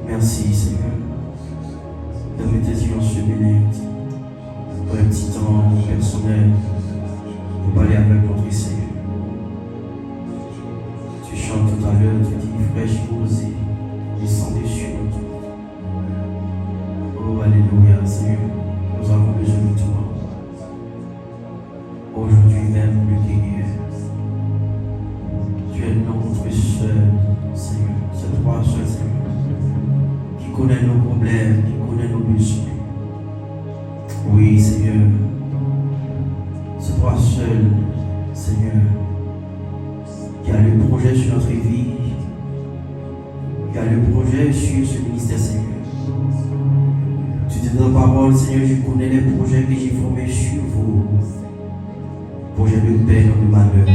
Merci Seigneur. Donne tes yeux en ce minute pour un petit temps personnel pour parler avec notre Seigneur. Tu chantes tout à l'heure, tu dis fraîche rosée, descendez sur nous. Oh Alléluia Seigneur, nous avons besoin de toi. Aujourd'hui même le guerrier. Tu es notre seul Seigneur, c'est toi seul Seigneur, qui connaît nos problèmes, qui connaît nos besoins. Oui Seigneur, c'est toi seul Seigneur, qui a le projet sur notre vie, qui a le projet sur ce ministère Seigneur. Tu dis dans ta parole Seigneur, je connais les projets que j'ai formés sur vous. Projet de paix, non de malheur.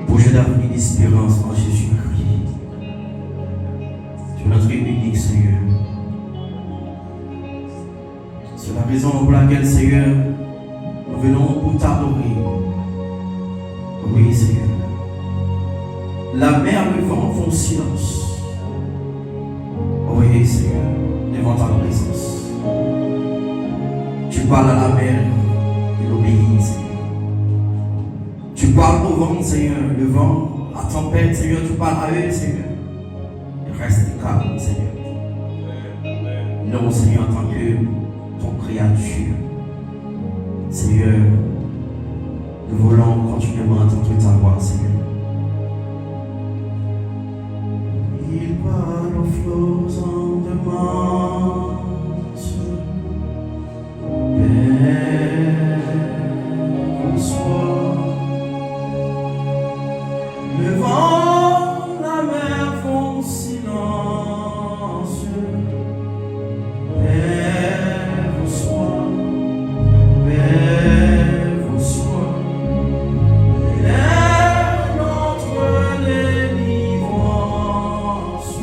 Projet d'avenir d'espérance en Jésus-Christ. Tu es notre unique Seigneur. C'est la raison pour laquelle Seigneur, nous venons pour t'adorer. Oui Seigneur. La mer, le vent font silence. Oui Seigneur, devant ta présence. Tu parles à la mer. Il obéit, Seigneur. Tu parles au vent, Seigneur, le vent, la tempête, Seigneur, tu parles à eux, Seigneur. Et reste calme, Seigneur. Non, Seigneur, en tant que ton créature, Seigneur, nous voulons continuellement entendre ta voix, Seigneur. Il parle aux flots en demande. Le vent, la mer font silence. Père, vos soins, Père, vos soins. Il est notre délivrance.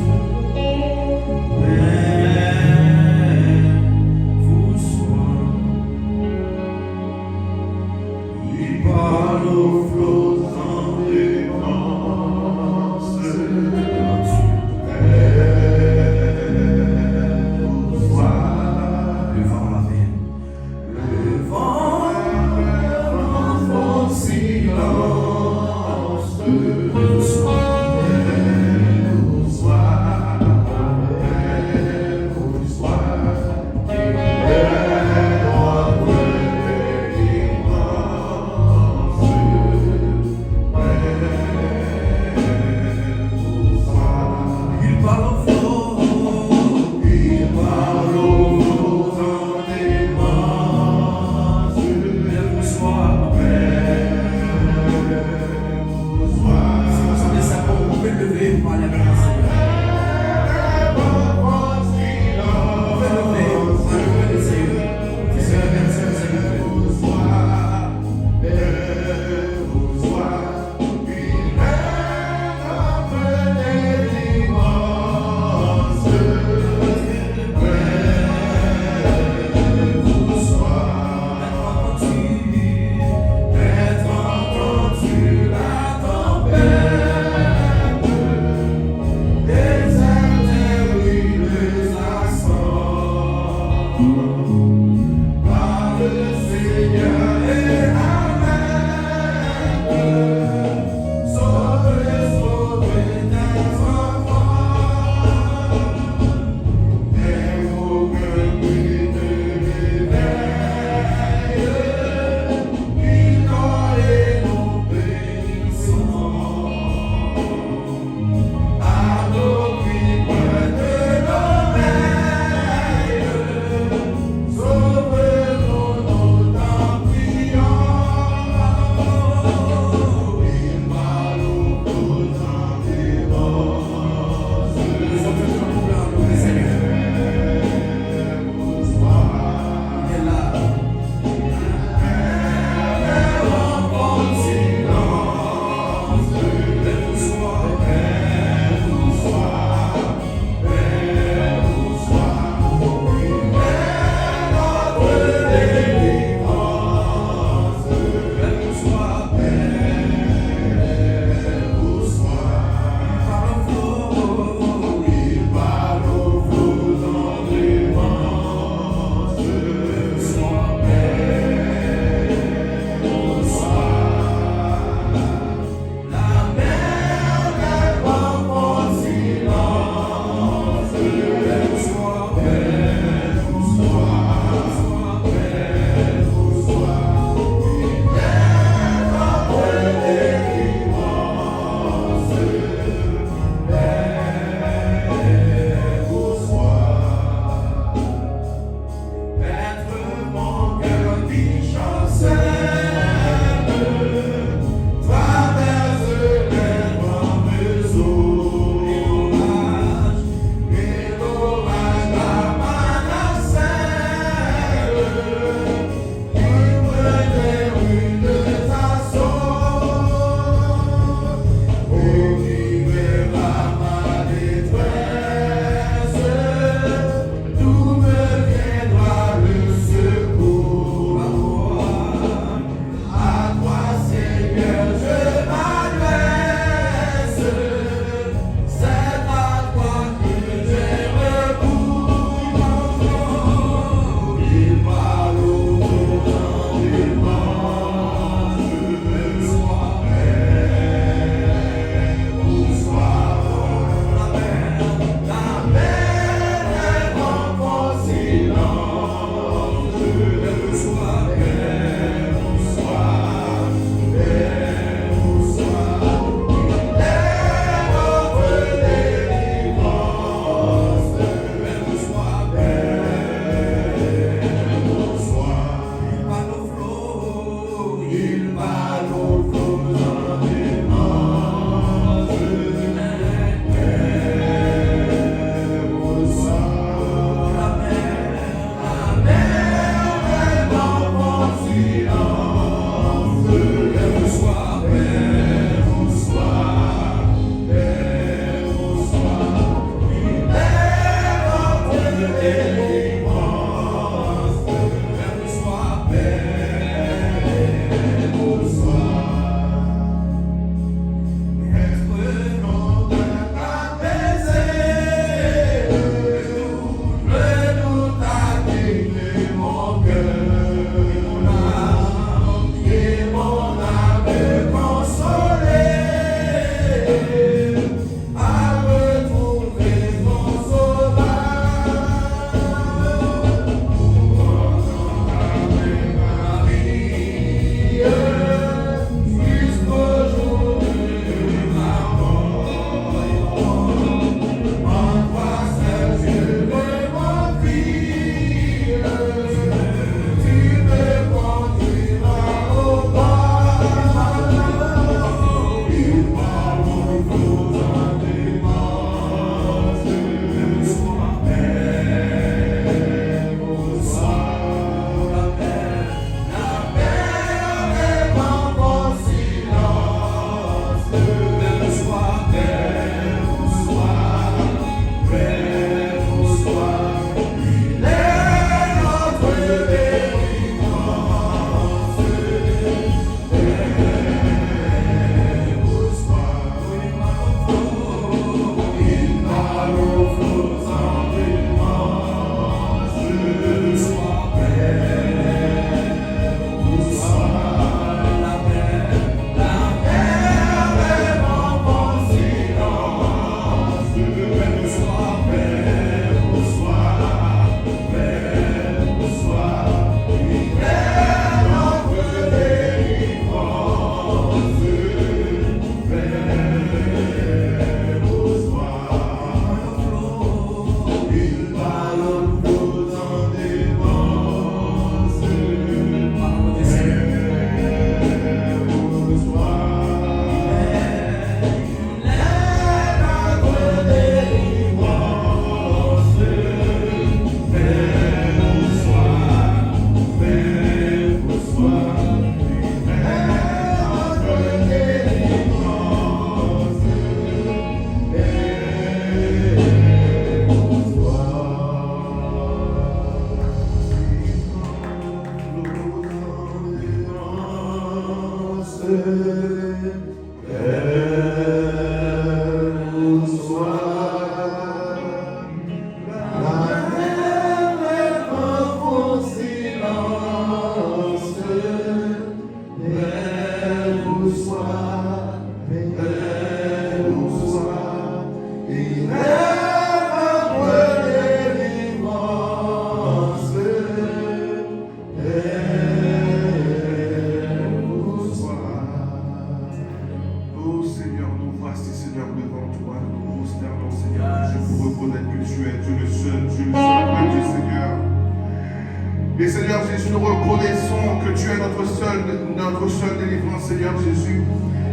Et Seigneur Jésus, nous reconnaissons que tu es notre seule délivrance, Seigneur Jésus.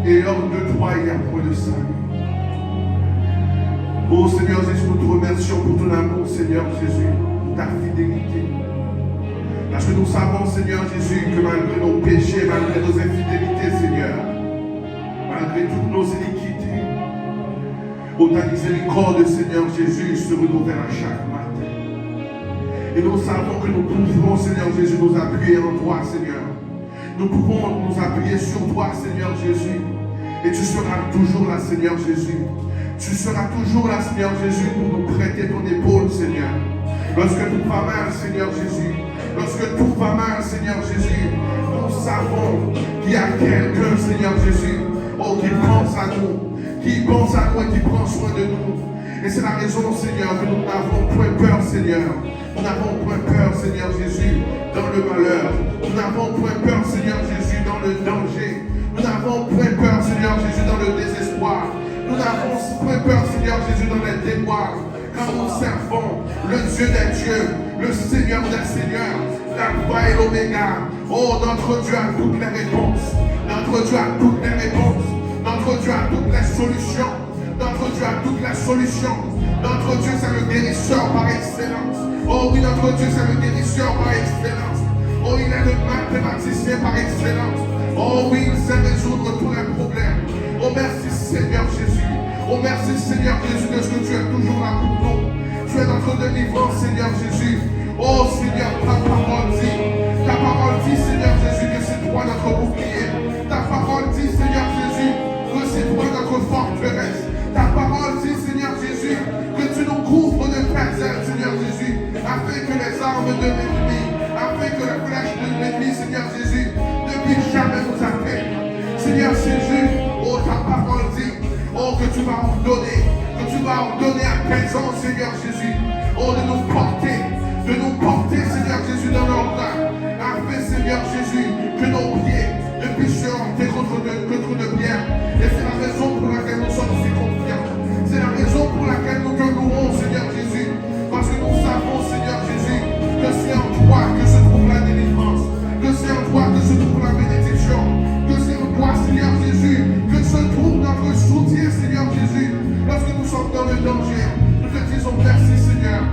Et hors de toi, il n'y a point de salut. Oh Seigneur Jésus, nous te remercions pour ton amour, Seigneur Jésus, pour ta fidélité. Parce que nous savons, Seigneur Jésus, que malgré nos péchés, malgré nos infidélités, Seigneur, malgré toutes nos iniquités, oh ta miséricorde, Seigneur Jésus, se renouvelle à chaque matin. Et nous savons que nous pouvons, Seigneur Jésus, nous appuyer en toi, Seigneur. Nous pouvons nous appuyer sur toi, Seigneur Jésus. Et tu seras toujours là, Seigneur Jésus. Tu seras toujours là, Seigneur Jésus, pour nous prêter ton épaule, Seigneur. Lorsque tout va mal, Seigneur Jésus. Lorsque tout va mal, Seigneur Jésus. Nous savons qu'il y a quelqu'un, Seigneur Jésus, oh, qui pense à nous. Qui pense à nous et qui prend soin de nous. Et c'est la raison, Seigneur, que nous n'avons point peur, Seigneur. Nous n'avons point peur, Seigneur Jésus, dans le malheur. Nous n'avons point peur, Seigneur Jésus, dans le danger. Nous n'avons point peur, Seigneur Jésus, dans le désespoir. Nous n'avons point peur, Seigneur Jésus, dans les déboires. Car nous servons le Dieu des dieux, le Seigneur des seigneurs, l'Alpha et l'Oméga. Oh, notre Dieu a toutes les réponses. Notre Dieu a toutes les réponses. Notre Dieu a toutes les solutions. Notre Dieu a toutes les solutions. Notre Dieu, c'est le guérisseur par excellence. Oh oui, notre Dieu, c'est le guérisseur par excellence. Oh, il est le mathématicien par excellence. Oh oui, il sait résoudre tous les problèmes. Oh, merci Seigneur Jésus. Oh, merci Seigneur Jésus, de ce que tu es toujours là pour nous. Tu es notre délivrance, Seigneur Jésus. Oh Seigneur, ta parole dit, Seigneur Jésus, que c'est toi notre bouclier. Ta parole dit, Seigneur Jésus, que c'est toi notre forteresse. Ta parole dit, Seigneur Jésus, que tu nous couvres de ta ailes, Seigneur Jésus, afin que les armes de l'ennemi, afin que la flèche de l'ennemi, Seigneur Jésus, ne puisse jamais nous atteindre. Seigneur Jésus, oh, ta parole dit, oh, que tu vas ordonner à tes ans, Seigneur Jésus, oh, de nous porter, Seigneur Jésus, dans nos bras, afin, Seigneur Jésus, que nos pieds ne puissent se heurter contre de pierre. Et c'est la raison pour laquelle nous sommes si confiants. C'est la raison pour laquelle nous te louons, Seigneur Jésus. Parce que nous savons, Seigneur Jésus, que c'est en toi que se trouve la délivrance. Que c'est en toi que se trouve la bénédiction. Que c'est en toi, Seigneur Jésus, que se trouve notre soutien, Seigneur Jésus. Lorsque nous sommes dans le danger, nous te disons merci, Seigneur.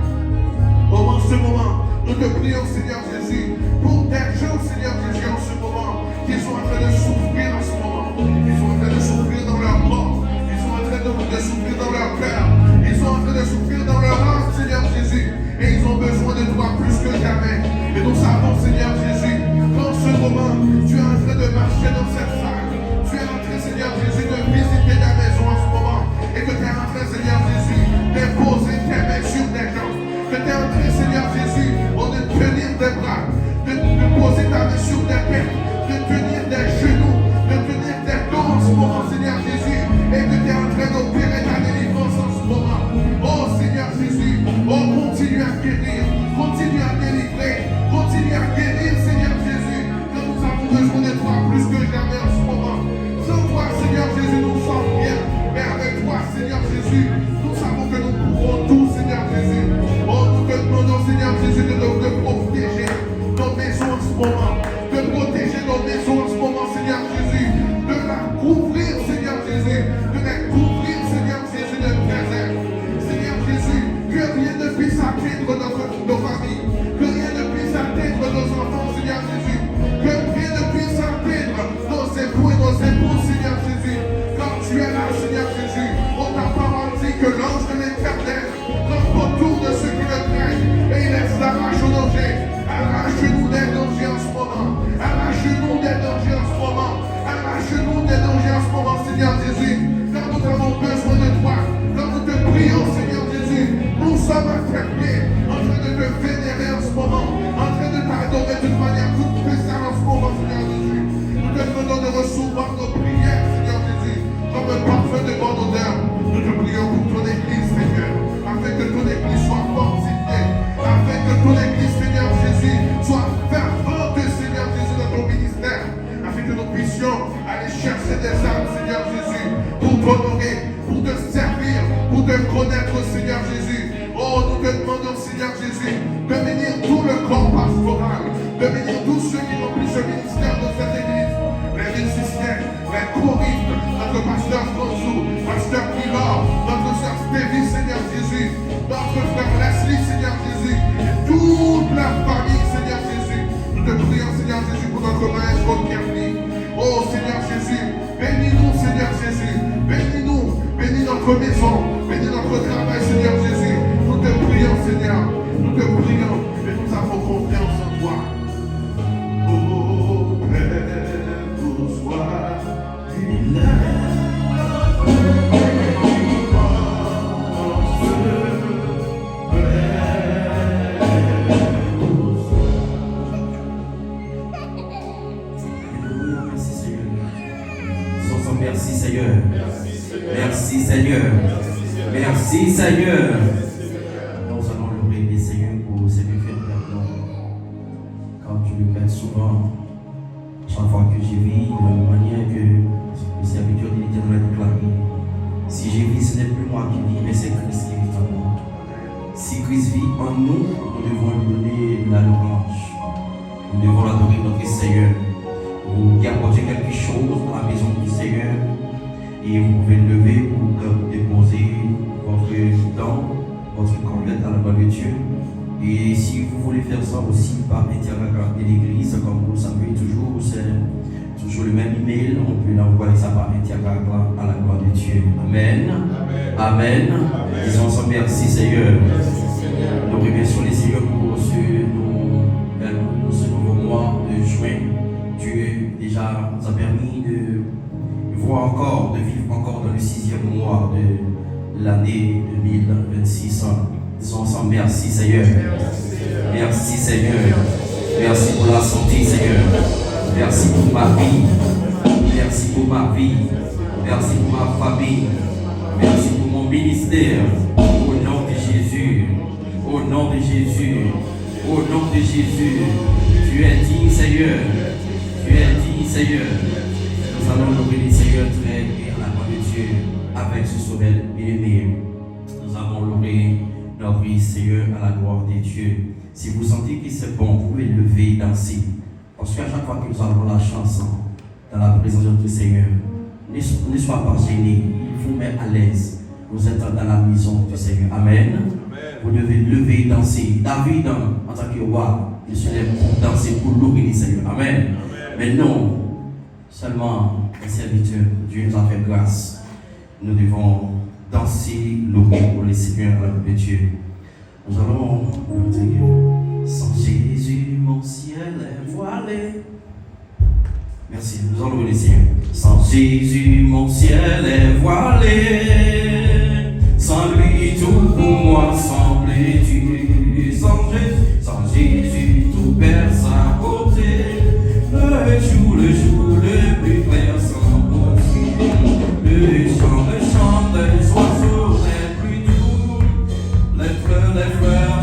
Oh, en ce moment, nous te prions, Seigneur Jésus, pour des gens, Seigneur Jésus, en ce moment, qui sont en train de souffrir en ce moment. Ils sont en train de souffrir dans leur corps. Ils sont en train de souffrir dans leur cœur. Ils sont en train de souffrir dans leur âme, Seigneur Jésus. Et ils ont besoin de toi plus que jamais. Et nous savons, Seigneur Jésus, qu'en ce moment, tu es en train de marcher dans cette salle. Tu es en train, Seigneur Jésus, de visiter ta maison en ce moment. Et que tu es en train, Seigneur Jésus, d'imposer tes mains sur des gens. Que tu es en train, Seigneur Jésus, de tenir des bras, de poser ta main sur des têtes, de tenir des genoux, de tenir des dos en ce moment, Seigneur Jésus, et que tu es en train d'opérer ta délivrance en ce moment. Oh Seigneur Jésus, oh continue à guérir, continue à délivrer, continue à guérir, Seigneur Jésus, que nous avons besoin de toi plus que jamais en ce moment. Sans toi, Seigneur Jésus, nous sommes bien, mais avec toi, Seigneur Jésus, nous savons que nous pourrons tout, Seigneur Jésus. Oh, nous te demandons, Seigneur Jésus, de protéger nos maisons en ce moment, de protéger nos maisons en ce moment, Seigneur Jésus, de la couvrir, Seigneur Jésus, de les couvrir, Seigneur Jésus, de préserve. Seigneur Jésus, que rien ne puisse atteindre nos familles, que rien ne puisse atteindre nos enfants, Seigneur Jésus, que rien ne puisse atteindre nos époux et nos épouses, Seigneur Jésus, quand tu es là, Seigneur Jésus. Oh, ta parole dit que l'ange de l'Éternel campe autour de ceux qui le craignent et il les arrache au danger. Arrache-nous des dangers en ce moment. servir, en train de te vénérer en ce moment, en train de t'adorer d'une manière toute spéciale en ce moment, Seigneur Jésus. Nous te demandons de recevoir nos prières, Seigneur Jésus, comme un parfum de bonne odeur. Nous te prions pour ton Église, Seigneur, afin que ton Église soit fortifiée, afin que ton Église, Seigneur Jésus, soit fervente, Seigneur Jésus, dans ton ministère, afin que nous puissions aller chercher des âmes, Seigneur Jésus, pour t'honorer, pour te servir, pour te connaître, Seigneur Jésus. Oh, nous te demandons, Seigneur Jésus, de bénir tout le corps pastoral, de bénir tous ceux qui remplissent ce ministère de cette Église, les musiciens, les choristes, notre pasteur Gonzou, pasteur Pilor, notre sœur Stévie, Seigneur Jésus, notre frère Leslie, Seigneur Jésus, et toute la famille, Seigneur Jésus. Nous te prions, Seigneur Jésus, pour notre maître Kerny. Oh, Seigneur Jésus, bénis-nous, Seigneur Jésus, bénis-nous, bénis notre maison, bénis notre travail, Seigneur Jésus. Nous te prions, Seigneur, nous te prions, et nous avons confiance en toi. Oh, Père, pour soi, il Merci Seigneur. Merci Seigneur. Merci Seigneur. Nous allons louer Seigneur pour ce que fait maintenant. Quand je le répète souvent, chaque fois que je vis, de la manière que le serviteur de l'Éternel a déclaré, si je vis, ce n'est plus moi qui vis, mais c'est Christ qui vit en moi. Si Christ vit en nous, nous devons lui donner la louange. Nous devons l'adorer notre Seigneur. Vous qui apportez quelque chose à la maison du Seigneur et vous pouvez lever pour déposer votre dent, votre complète à la gloire de Dieu. Et si vous voulez faire ça aussi par intermédiaire de l'église, comme vous le savez toujours, c'est toujours le même email, on peut l'envoyer ça par intermédiaire à la gloire de Dieu. Amen. Amen. Disons ensemble merci Seigneur. Nous remercions les Seigneurs pour ce nouveau mois de juin. Dieu déjà nous a permis de voir encore, de vivre encore dans le 6e mois de l'année 2026. Disons ensemble merci Seigneur. Merci Seigneur. Merci pour la santé Seigneur. Merci pour ma vie. Merci pour ma vie. Merci pour ma famille. Merci pour mon ministère. Au nom de Jésus. Au nom de Jésus. Au nom de Jésus. Tu es digne Seigneur. Tu es digne, Seigneur. Nous allons louer le Seigneur très bien à la gloire de Dieu avec ce soleil bien-aimé. Nous allons louer notre Seigneur à la gloire de Dieu. Si vous sentez que c'est bon, vous pouvez lever et danser. Parce qu'à chaque fois que nous avons la chance dans la présence du Seigneur, ne soyez pas gênés, il vous met à l'aise. Vous êtes dans la maison du Seigneur. Amen. Vous devez lever et danser. David, en tant que roi, il se lève pour danser, pour louer le Seigneur. Amen. Mais non, seulement les serviteurs, Dieu nous a fait grâce. Nous devons danser, louer pour le Seigneur à la gloire de Dieu. Nous allons nous dire, sans Jésus, mon ciel est voilé. Merci, nous allons louer le Seigneur. Sans Jésus, mon ciel est voilé. Sans lui, tout pour moi semble Dieu. Sans Jésus, tout perd sa beauté. Le jour le plus clair sans beauté. Le chant des oiseaux les plus doux. Les fleurs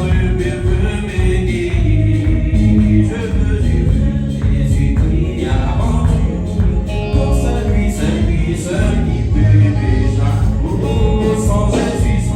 de bienvenue m'égayer. Je veux Jésus-Christ avant tout. Oh, c'est lui seul qui peut déjà. Oh, sans Jésus,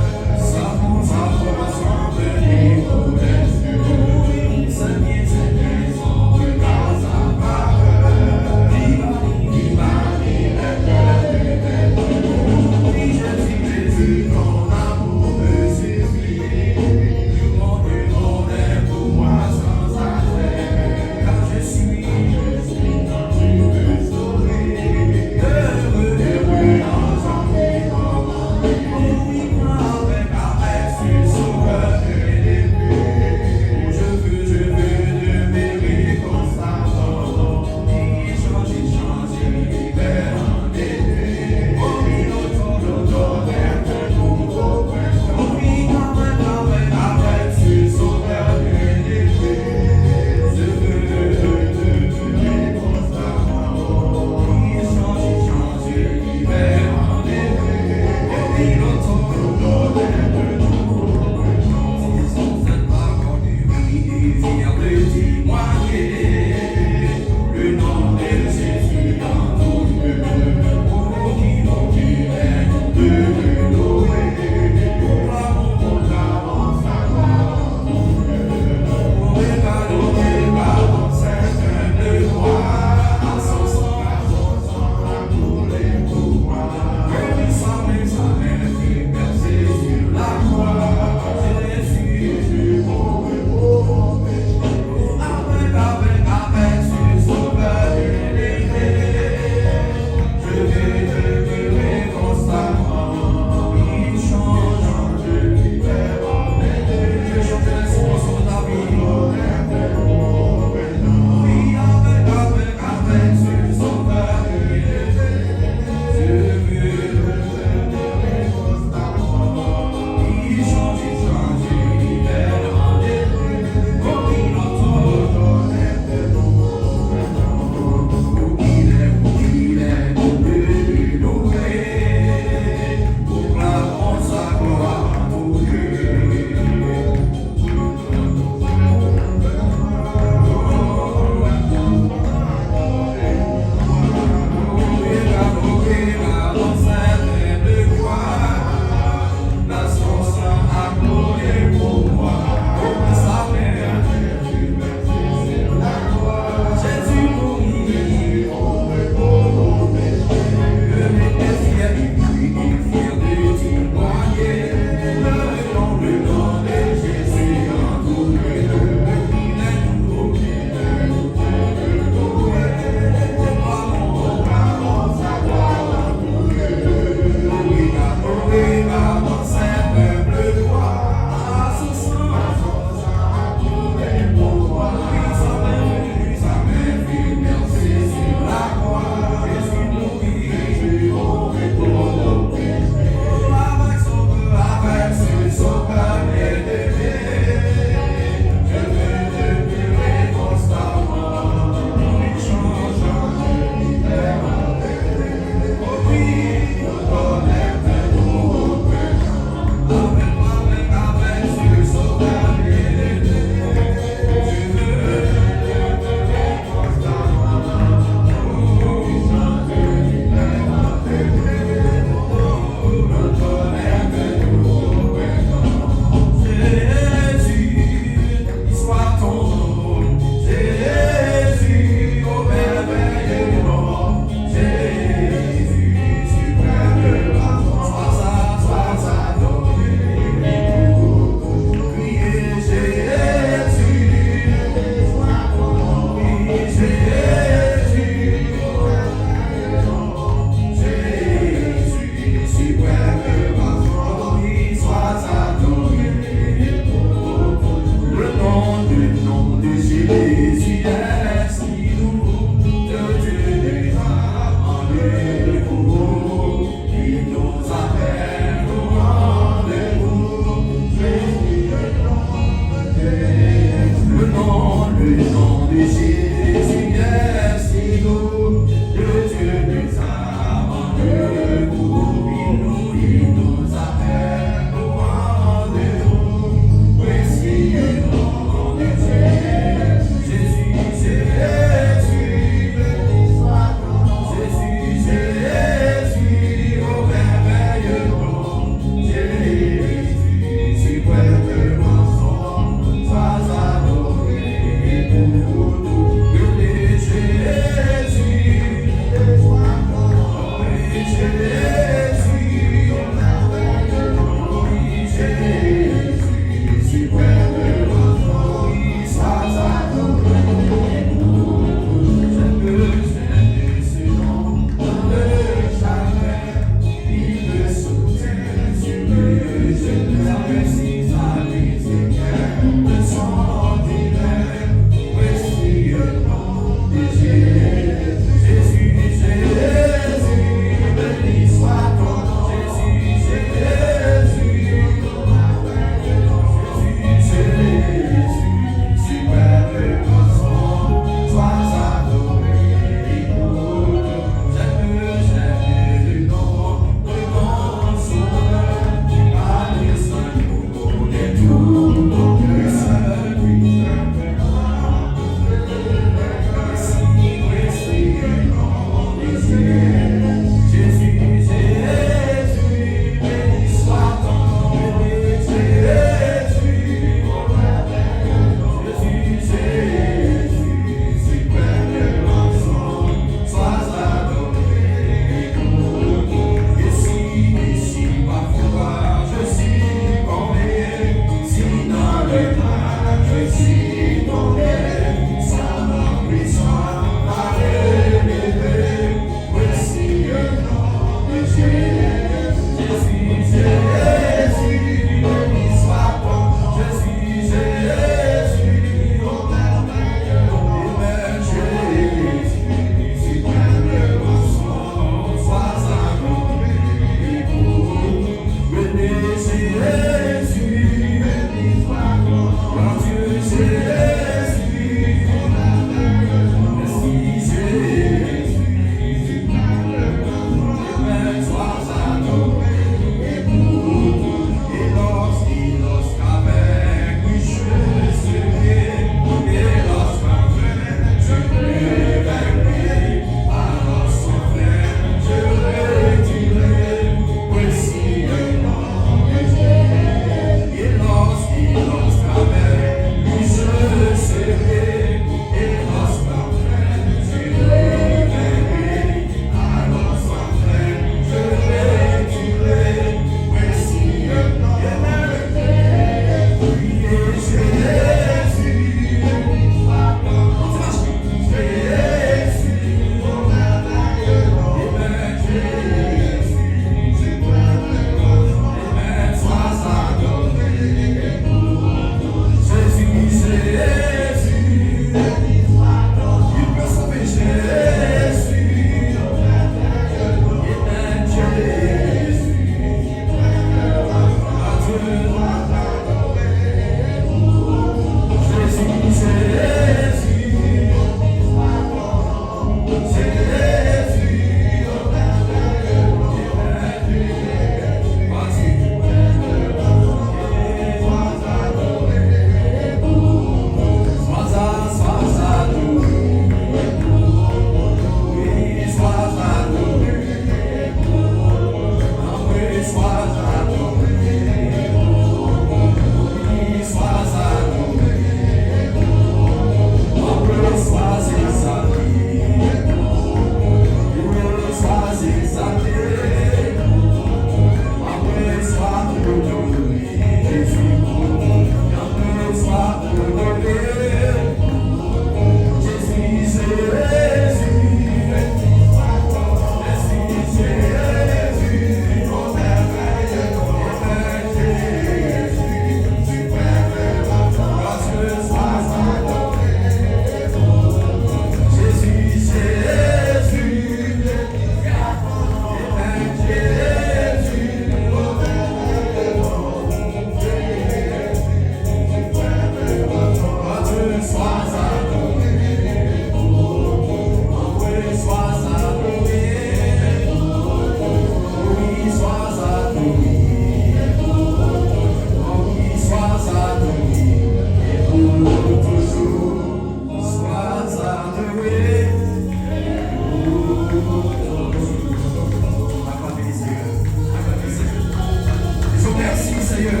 Seigneur.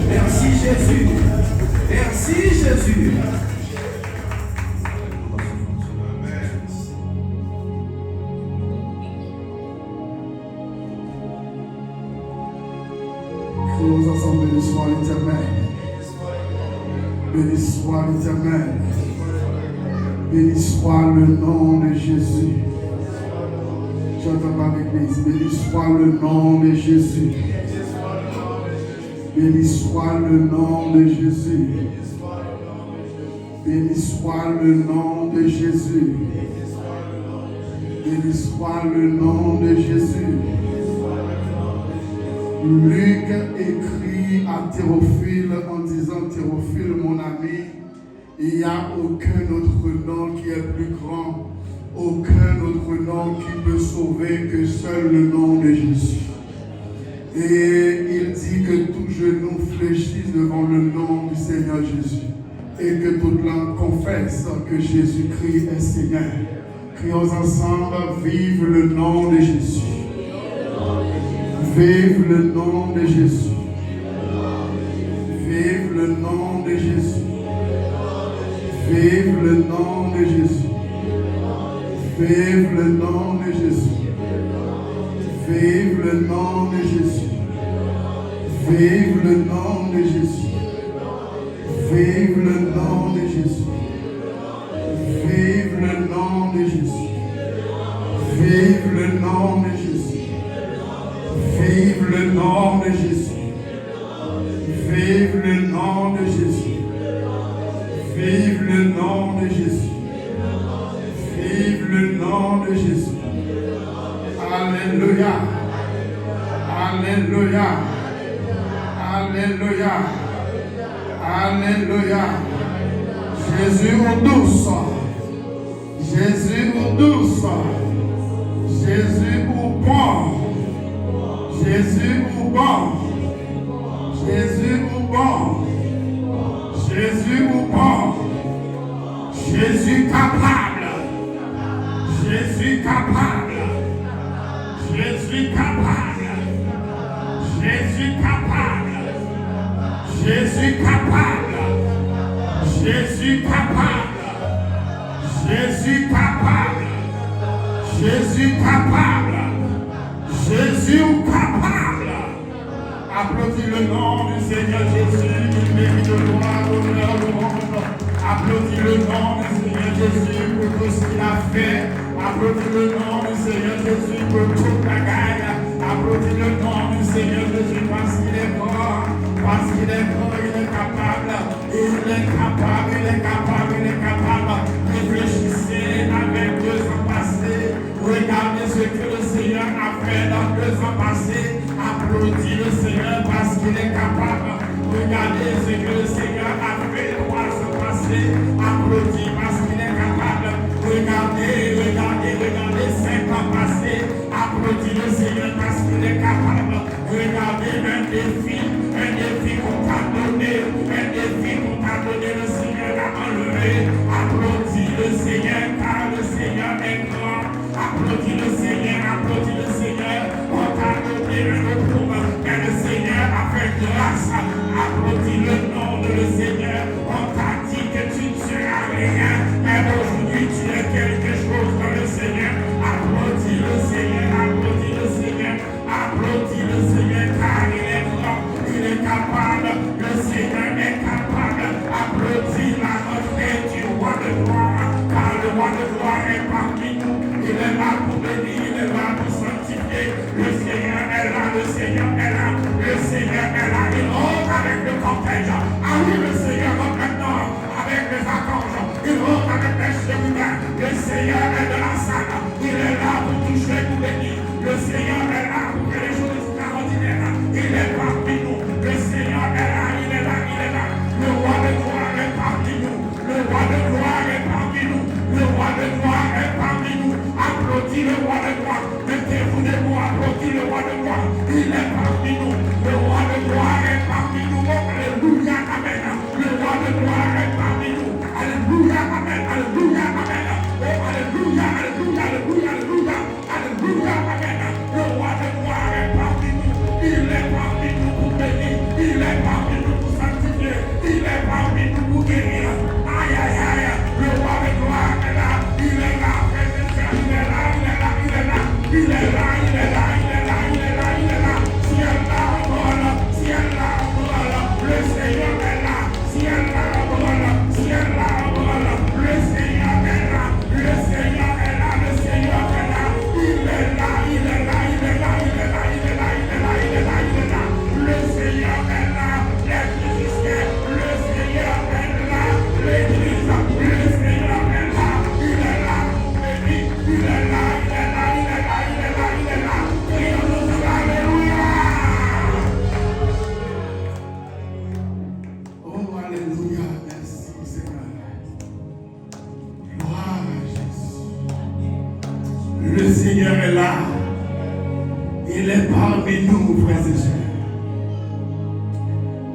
Merci Jésus. Merci Jésus. Crions ensemble, béni soit l'Éternel. Béni soit l'Éternel. Béni soit le nom de Jésus. J'entends pas l'église. Béni soit le nom de Jésus. Béni soit le nom de Jésus. Béni soit le nom de Jésus. Béni soit le nom de Jésus. Luc écrit à Théophile en disant: Théophile, mon ami, il n'y a aucun autre nom qui est plus grand, aucun autre nom qui peut sauver que seul le nom de Jésus. Et il dit que tout genou fléchisse devant le nom du Seigneur Jésus et que toute langue confesse que Jésus-Christ est Seigneur. Crions ensemble: vive le nom de Jésus. Vive le nom de Jésus. Vive le nom de Jésus. Vive le nom de Jésus. Vive le nom de Jésus. Vive le nom de Jésus. Vive le nom de Jésus. Vive le nom de Jésus. Vive le nom de Jésus. Vive le nom de Jésus. Vive le nom de Jésus. Vive le nom de Jésus. Vive le nom de Jésus. Vive le nom de Jésus. Alléluia. Alléluia. Alléluia. Alléluia. Jésus au douce. Jésus au douce. Jésus au bon. Jésus au bon. Jésus au bon. Jésus au bon. Jésus capable. Jésus capable. Jésus capable. Jésus capable. Jésus capable. Jésus capable. Jésus capable. Jésus capable. Jésus capable. Applaudis le nom du Seigneur Jésus, il mérite de gloire, honneur, louange. Applaudis le nom du Seigneur Jésus pour tout ce qu'il a fait. Applaudis le nom du Seigneur Jésus pour toute la gagne. Applaudis le nom du Seigneur Jésus parce qu'il est mort, parce qu'il est mort, il est capable. Il est capable, il est capable, il est capable. Réfléchissez avec 2 ans passés. Regardez ce que le Seigneur a fait dans 2 ans passés. Applaudis le Seigneur parce qu'il est capable. Regardez ce que le Seigneur a fait 3 ans passés. Applaudis parce qu'il est capable. Regardez, regardez, regardez 5 ans passés. Applaudis le Seigneur parce qu'il est capable. Regardez un défi qu'on t'a donné, un défi qu'on t'a donné, le Seigneur a enlevé. Applaudis le Seigneur car le Seigneur est grand. Applaudis le Seigneur, applaudis le Seigneur. On t'a donné un retour, mais le Seigneur a fait grâce. Applaudis le nom de le Seigneur. On t'a dit que tu ne seras rien, mais aujourd'hui tu es quelque chose dans le Seigneur. Applaudis le Seigneur, applaudis le Seigneur. Applaudis le Seigneur car il est grand, il est capable. Le Seigneur est capable. Applaudis la rentrée du roi de gloire, car le roi de gloire est parmi nous. Il est là pour bénir, il est là pour sanctifier. Le Seigneur est là, le Seigneur est là, le Seigneur est là. Il rentre avec le cortège. Ah oui, le Seigneur rentre maintenant avec les archanges. Il rentre avec les chérubins. Le Seigneur est de la salle. Il est là pour toucher, pour bénir. Le Seigneur est là pour faire les choses extraordinaires. Il est parmi nous. Le Seigneur est là, il est là, il est là. Le roi de gloire est parmi nous. Le roi de gloire est parmi nous. Le roi de gloire est parmi nous. Applaudis le roi de gloire. Mettez-vous debout, applaudis le roi de gloire. Il est parmi nous. Le roi de gloire est parmi nous. est là. Il est parmi nous, frères et sœurs.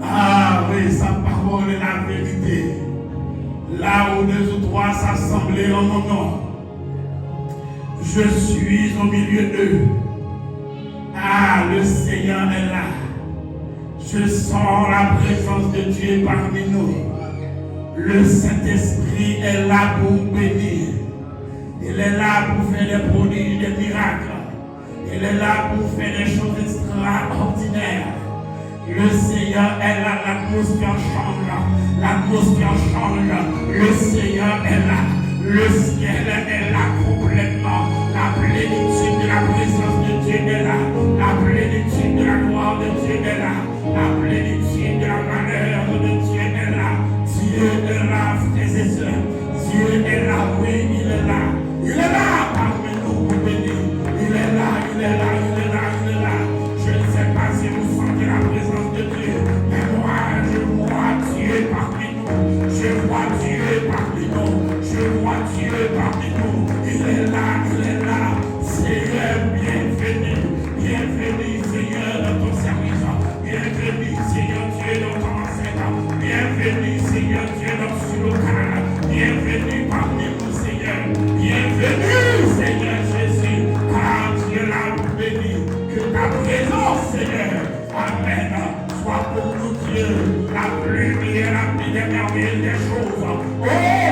Ah oui, sa parole est la vérité. Là où 2 ou 3 s'assembler en mon nom, je suis au milieu d'eux. Ah, le Seigneur est là. Je sens la présence de Dieu parmi nous. Le Saint-Esprit est là pour bénir. Il est là pour faire des prodiges, des miracles. Il est là pour faire des choses extraordinaires. Le Seigneur est là, l'atmosphère change. L'atmosphère change. Le Seigneur est là. Le ciel est là complètement. La plénitude de la présence de Dieu est là. La plénitude de la gloire de Dieu est là. La plénitude de la valeur de Dieu est là. Dieu est là, frères et sœurs. Dieu est là, oui, il est là. Il est là parmi nous pour bénir. Il est là, il est là, il est là, il est là. Je ne sais pas si vous sentez la présence de Dieu, mais moi, je vois Dieu parmi nous. Je vois Dieu parmi nous. Je vois Dieu parmi nous. Il est là, il est là. Seigneur, bienvenue. Bienvenue, Seigneur, dans ton service. Bienvenue, Seigneur Dieu, dans ton enseignement. Bienvenue, Seigneur Dieu, dans ce local. Bienvenue parmi nous, Seigneur. Bienvenue, Seigneur Jésus, car Dieu l'a béni. Que ta présence, Seigneur, Amen, soit pour nous, Dieu, la lumière, la plus des merveilles des choses. Oh,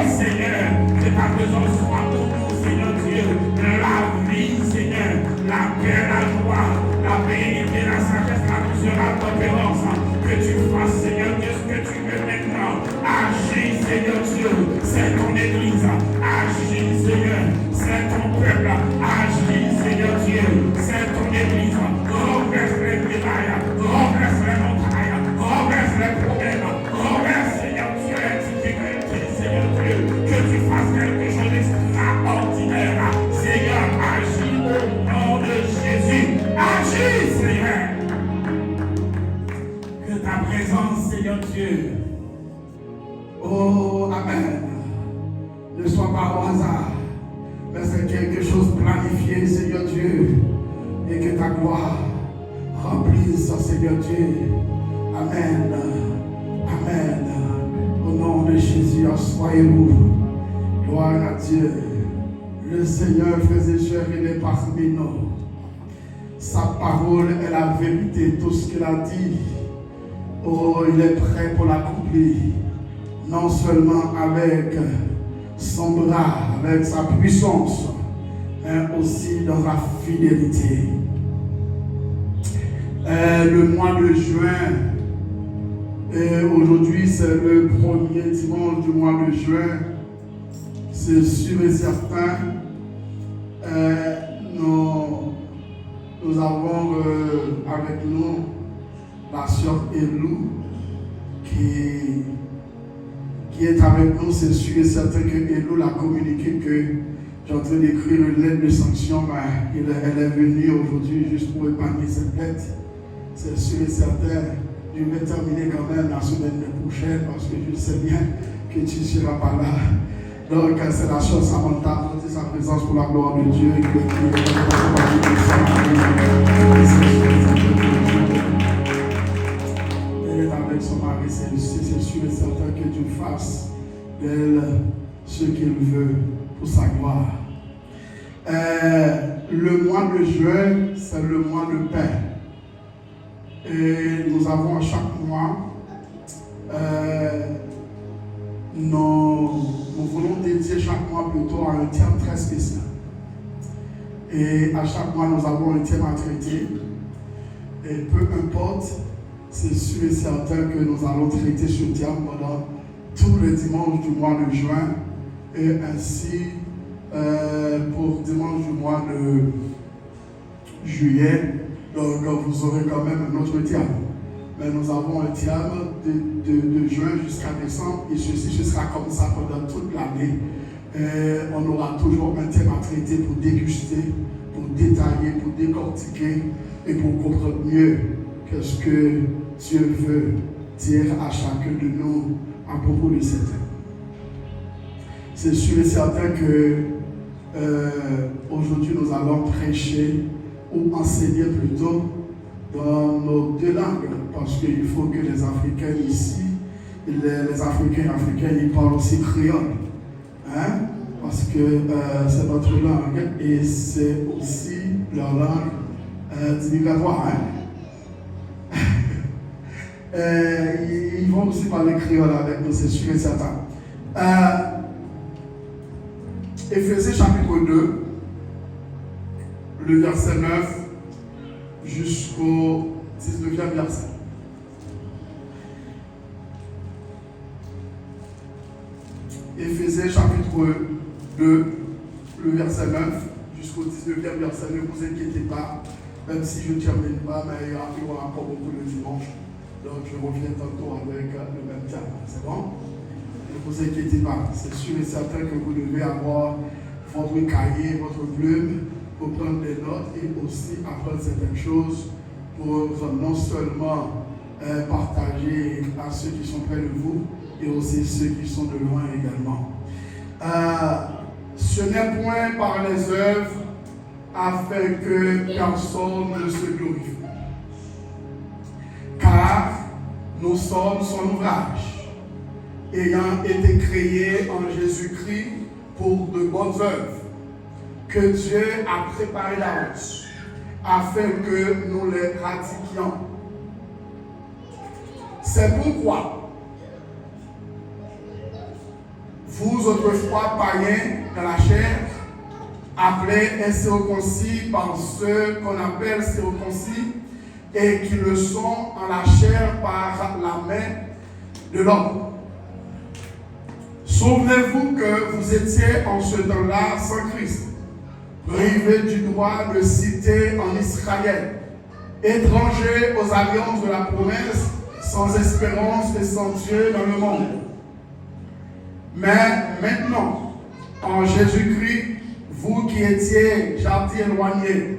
Seigneur, que ta présence soit pour nous, Seigneur Dieu, la vie, Seigneur, la paix, la joie, la vérité, la sagesse, la douceur, la tempérance. Que tu fasses, Seigneur Dieu, ce que tu veux maintenant. Agis, Seigneur Dieu, c'est ton église. Agis, Seigneur, c'est ton peuple. Agis, Seigneur Dieu, c'est ton église. Renverse les médailles, renverse les montagnes, renverse les problèmes, renverse, Seigneur Dieu, les difficultés, Seigneur Dieu. Que tu fasses quelque chose d'extraordinaire. Seigneur, agis au nom de Jésus. Agis, Seigneur. Que ta présence, Seigneur Dieu, oh, Amen, ne soit pas au hasard, mais c'est quelque chose planifié, Seigneur Dieu, et que ta gloire remplisse, Seigneur Dieu. Amen, Amen. Au nom de Jésus, soyez-vous. Gloire à Dieu. Le Seigneur, frères et sœurs, il est parmi nous. Sa parole est la vérité, tout ce qu'il a dit. Oh, il est prêt pour l'accomplir. Non seulement avec son bras, avec sa puissance, mais aussi dans la fidélité. Le mois de juin, et aujourd'hui c'est le premier dimanche du mois de juin, c'est sûr et certain, nous avons avec nous la sœur Elou qui est avec nous. C'est sûr et certain que Elou l'a communiqué que j'ai en train d'écrire une lettre de sanction, mais elle est venue aujourd'hui juste pour épargner cette lettre. C'est sûr et certain, je vais terminer quand même la semaine prochaine parce que je sais bien que tu ne seras pas là. Donc c'est la chose Samantha, c'est sa présence pour la gloire de Dieu. Elle est avec son mari, c'est sûr et certain que Dieu fasse d'elle ce qu'il veut pour sa gloire. Le mois de juin, c'est le mois de paix. Et nous avons à chaque mois, nous voulons dédier chaque mois plutôt à un thème très spécial. Et à chaque mois, nous avons un thème à traiter. Et peu importe, c'est sûr et certain que nous allons traiter ce thème pendant tout le dimanche du mois de juin. Et ainsi, pour dimanche du mois de juillet, donc vous aurez quand même un autre thème. Mais nous avons un thème de juin jusqu'à décembre et ceci, ce sera comme ça pendant toute l'année. On aura toujours un thème à traiter pour déguster, pour détailler, pour décortiquer et pour comprendre mieux qu'est-ce que Dieu veut dire à chacun de nous à propos de ce thème. C'est sûr et certain que Aujourd'hui, nous allons prêcher ou enseigner plutôt dans nos deux langues, parce qu'il faut que les Africains ici, les Africains et Africaines, ils parlent aussi créole. Hein? Parce que c'est notre langue et c'est aussi leur langue divinatoire. Hein? Ils vont aussi parler créole avec nous, c'est sûr et certain. Éphésiens chapitre 2, le verset 9 jusqu'au 19e verset. Éphésiens chapitre 2, le verset 9 jusqu'au 19e verset. Ne vous inquiétez pas, même si je ne termine pas, mais il y aura encore beaucoup le dimanche. Donc je reviens tantôt avec le même thème. C'est bon? Ne vous inquiétez pas, c'est sûr et certain que vous devez avoir votre cahier, votre plume pour prendre des notes et aussi apprendre certaines choses pour non seulement partager à ceux qui sont près de vous et aussi ceux qui sont de loin également. Ce n'est point par les œuvres afin que personne ne se glorifie. Car nous sommes son ouvrage, ayant été créés en Jésus-Christ pour de bonnes œuvres, que Dieu a préparées d'avance, afin que nous les pratiquions. C'est pourquoi vous, autrefois païens dans la chair, appelés incirconcis par ceux qu'on appelle circoncis, et qui le sont en la chair par la main de l'homme. Souvenez-vous que vous étiez en ce temps-là sans Christ, privés du droit de cité en Israël, étrangers aux alliances de la promesse, sans espérance et sans Dieu dans le monde. Mais maintenant, en Jésus-Christ, vous qui étiez jadis éloignés,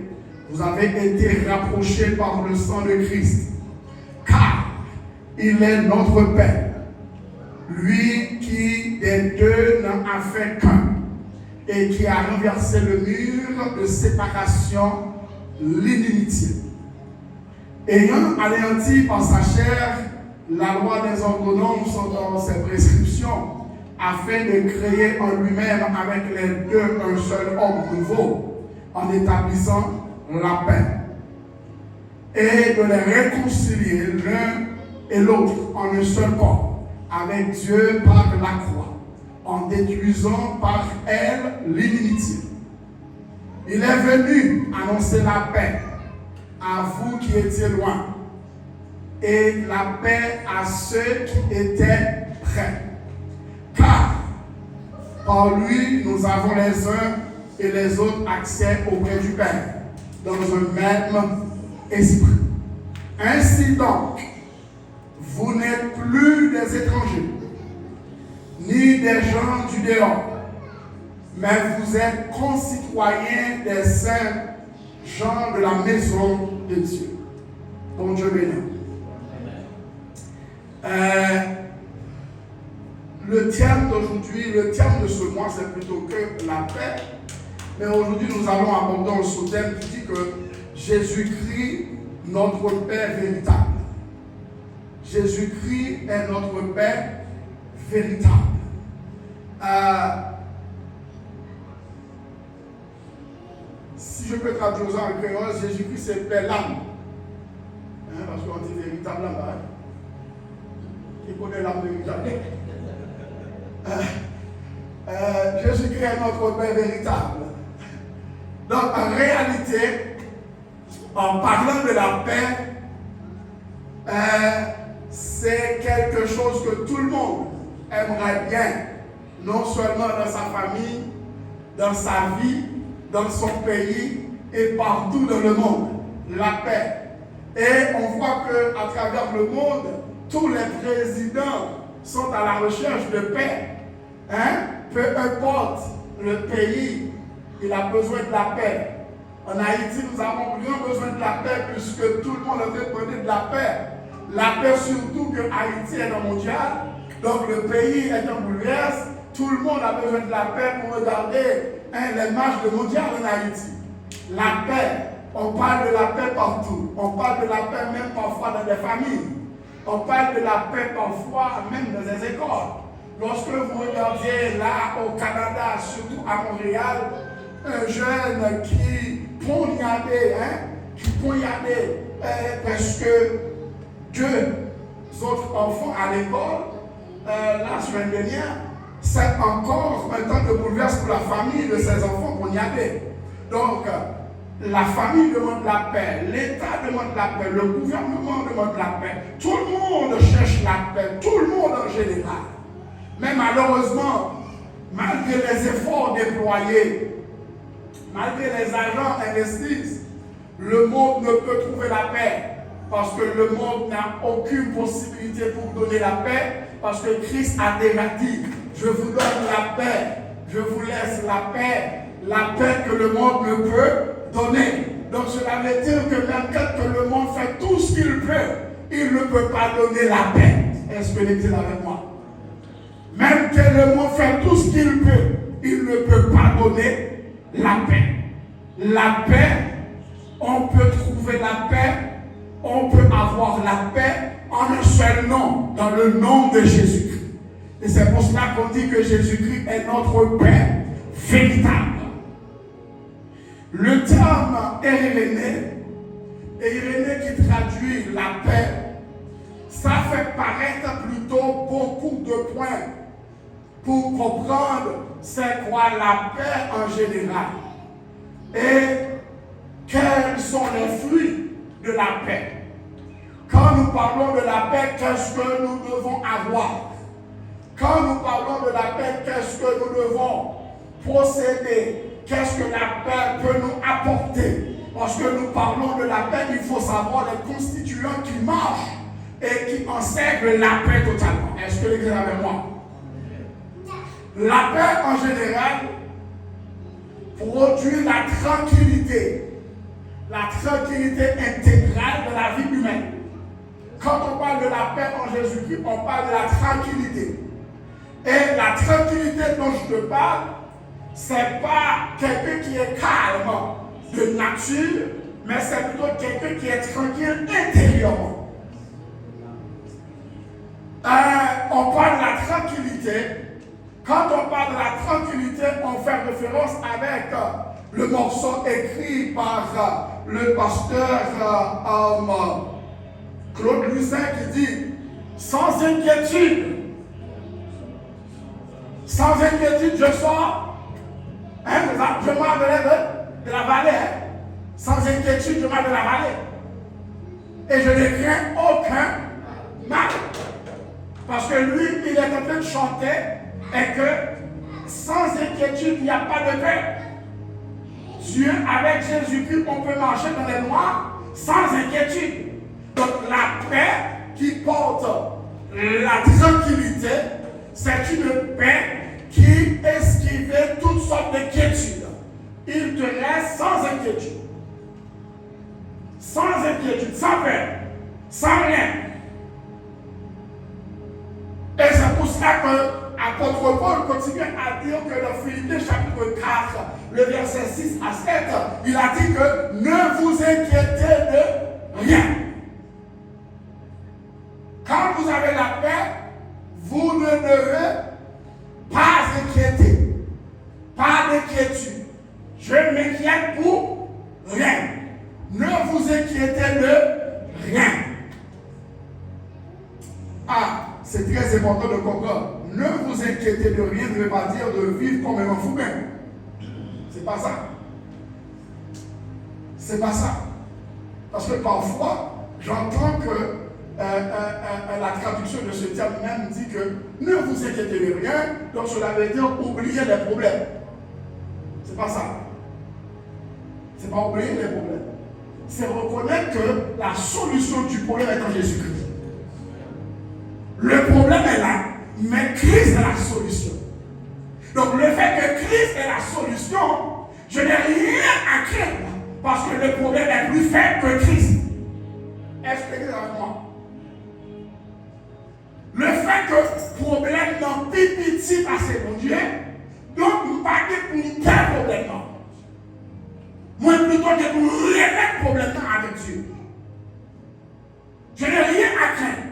vous avez été rapprochés par le sang de Christ, car il est notre Père, lui qui des deux n'en a fait qu'un, et qui a renversé le mur de séparation, l'inimitié. Ayant anéanti par sa chair la loi des ordonnances dans ses prescriptions, afin de créer en lui-même avec les deux un seul homme nouveau, en établissant la paix, et de les réconcilier l'un et l'autre en un seul corps, avec Dieu par la croix, en détruisant par elle l'inimitié. Il est venu annoncer la paix à vous qui étiez loin, et la paix à ceux qui étaient près. Car par lui, nous avons les uns et les autres accès auprès du Père, dans un même esprit. Ainsi donc, vous n'êtes plus des étrangers, ni des gens du dehors, mais vous êtes concitoyens des saints gens de la maison de Dieu. Bon Dieu béni. Le thème d'aujourd'hui, le thème de ce mois, c'est plutôt que la paix. Mais aujourd'hui, nous allons aborder un sous-thème qui dit que Jésus-Christ, notre Père véritable. Jésus-Christ est notre Père véritable. Si je peux traduire ça en créole, Jésus-Christ c'est Père l'âme. Parce qu'on dit véritable là-bas. Qui connaît l'âme véritable? Jésus-Christ est notre Père véritable. Donc en réalité, en parlant de la paix, c'est quelque chose que tout le monde aimerait bien, non seulement dans sa famille, dans sa vie, dans son pays et partout dans le monde. La paix. Et on voit qu'à travers le monde, tous les présidents sont à la recherche de paix. Peu importe le pays, il a besoin de la paix. En Haïti, nous avons bien besoin de la paix puisque tout le monde veut demander de la paix. La paix surtout que Haïti est dans le mondial, donc le pays est en bouleverse, tout le monde a besoin de la paix pour regarder les matchs de mondial en Haïti. La paix, on parle de la paix partout. On parle de la paix même parfois dans des familles. On parle de la paix parfois même dans les écoles. Lorsque vous regardiez là au Canada, surtout à Montréal, un jeune qui poignardait, presque 2 autres enfants à l'école, la semaine dernière, c'est encore un temps de bouleverse pour la famille de ces enfants poignardés. Donc, la famille demande la paix, l'État demande la paix, le gouvernement demande la paix, tout le monde cherche la paix, tout le monde en général. Mais malheureusement, malgré les efforts déployés, malgré les agents investis, le monde ne peut trouver la paix parce que le monde n'a aucune possibilité pour donner la paix parce que Christ a déjà dit, je vous donne la paix, je vous laisse la paix que le monde ne peut donner. Donc cela veut dire que même quand le monde fait tout ce qu'il peut, il ne peut pas donner la paix. Est-ce que l'Église est avec moi? Même que le monde fait tout ce qu'il peut, il ne peut pas donner la paix. La paix, on peut trouver la paix, on peut avoir la paix en un seul nom, dans le nom de Jésus-Christ. Et c'est pour cela qu'on dit que Jésus-Christ est notre paix véritable. Le terme Irénée qui traduit la paix, ça fait paraître plutôt beaucoup de points pour comprendre c'est quoi la paix en général et quels sont les fruits de la paix. Quand nous parlons de la paix, qu'est-ce que nous devons avoir? Quand nous parlons de la paix, qu'est-ce que nous devons procéder? Qu'est-ce que la paix peut nous apporter? Lorsque nous parlons de la paix, il faut savoir les constituants qui marchent et qui enseignent la paix totalement. Est-ce que l'Église est avec moi? La paix en général produit la tranquillité intégrale de la vie humaine. Quand on parle de la paix en Jésus-Christ, on parle de la tranquillité. Et la tranquillité dont je te parle, c'est pas quelqu'un qui est calme de nature, mais c'est plutôt quelqu'un qui est tranquille intérieurement. On parle de la tranquillité. Quand on parle de la tranquillité, on fait référence avec le morceau écrit par le pasteur Claude Lucin qui dit « Sans inquiétude, je sors. » Je m'en vais de la vallée. Sans inquiétude, je m'en vais de la vallée. Et je ne crains aucun mal. Parce que lui, il est en train de chanter et que sans inquiétude, il n'y a pas de paix. Dieu, avec Jésus-Christ, on peut marcher dans les noirs sans inquiétude. Donc la paix qui porte la tranquillité, c'est une paix qui esquive toutes sortes d'inquiétudes. Il te laisse sans inquiétude. Sans inquiétude, sans peur, sans rien. Et c'est pour cela que l'apôtre Paul continue à dire que dans Philippiens chapitre 4, le verset 6 à 7, il a dit que ne vous inquiétez de rien. Quand vous avez la paix, vous ne devez pas inquiéter. Pas d'inquiétude. Je m'inquiète pour rien. Ne vous inquiétez de rien. Ah, c'est très important de comprendre. Ne vous inquiétez de rien ne veut pas dire de vivre comme un fou même. C'est pas ça. C'est pas ça. Parce que parfois, j'entends que la traduction de ce terme même dit que ne vous inquiétez de rien, donc cela veut dire oublier les problèmes. C'est pas ça. C'est pas oublier les problèmes. C'est reconnaître que la solution du problème est en Jésus-Christ. Le problème est là, mais Christ est la solution. Donc le fait que Christ est la solution, je n'ai rien à craindre parce que le problème est plus faible que Christ. Est-ce que vous êtes avec moi? Le fait que le problème n'en pipite petit passé, mon Dieu. Donc, je ne vais pas pour tel problème. Moi, plutôt que pour régler le problème avec Dieu. Je n'ai rien à craindre.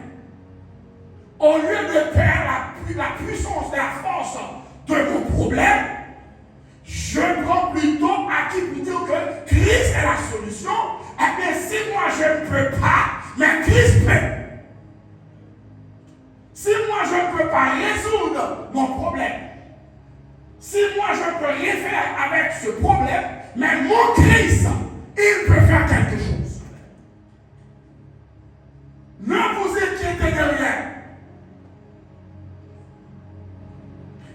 Au lieu de perdre la puissance et la force de mon problème, je prends plutôt acquis pour dire que Christ est la solution. Et bien, si moi je ne peux pas, mais Christ peut. Si moi je ne peux pas résoudre mon problème, si moi je peux rien faire avec ce problème, mais mon Christ, il peut faire quelque chose. Ne vous inquiétez de rien.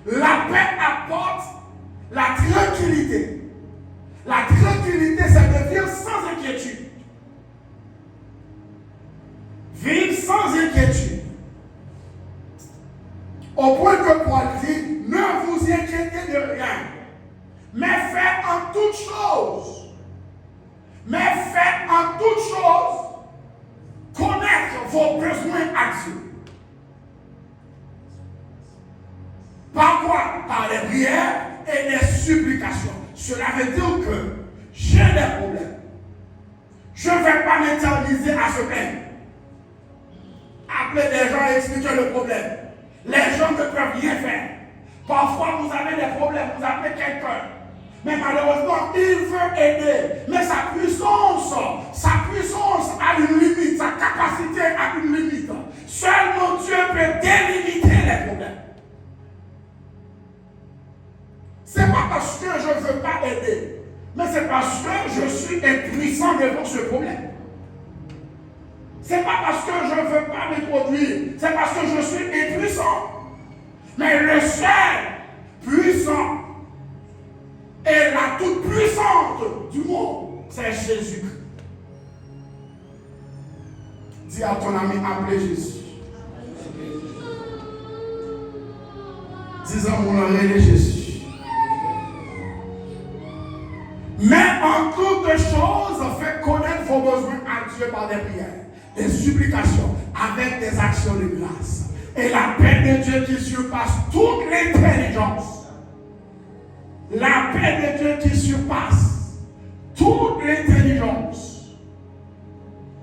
La paix apporte la tranquillité. La tranquillité, c'est de vivre sans inquiétude. Vivre sans inquiétude. Au point que Paul dit, ne vous inquiétez de rien, mais faites en toutes choses. Mais faites en toutes choses connaître vos besoins à Dieu. Par quoi? Par les prières et les supplications. Cela veut dire que j'ai des problèmes. Je ne vais pas m'éterniser à se plaindre. Appeler des gens et expliquer le problème. Les gens ne peuvent rien faire. Parfois, vous avez des problèmes, vous appelez quelqu'un. Mais malheureusement, il veut aider. Mais sa puissance a une limite. Sa capacité a une limite. Seulement Dieu peut délimiter les problèmes. Ce n'est pas parce que je ne veux pas aider, mais c'est parce que je suis impuissant devant ce problème. Ce n'est pas parce que je ne veux pas m'introduire, c'est parce que je suis impuissant. Mais le seul puissant et la toute puissante du monde, c'est Jésus-Christ. Dis à ton ami, appelez Jésus. Dis à mon oreille de Jésus. Mais en toutes choses, faites connaître vos besoins à Dieu par des prières, des supplications, avec des actions de grâce. Et la paix de Dieu qui surpasse toute l'intelligence. La paix de Dieu qui surpasse toute l'intelligence.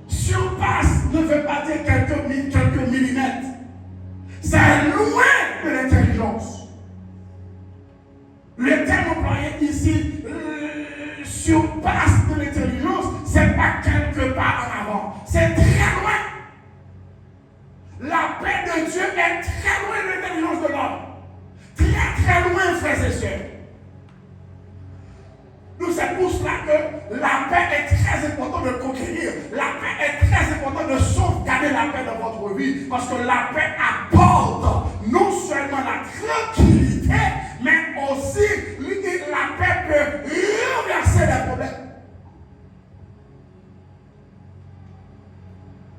Surpasse ne veut pas dire quelques millimètres. C'est loin de l'intelligence. Le terme employé ici, surpasse de l'intelligence, c'est pas quelque part en avant, c'est très loin. La paix de Dieu est très loin de l'intelligence de l'homme. Très très loin, frères et sœurs. Donc c'est pour cela que la paix est très importante de conquérir. La paix est très importante de sauvegarder la paix dans votre vie. Parce que la paix apporte non seulement la tranquillité, mais aussi la paix peut renverser les problèmes.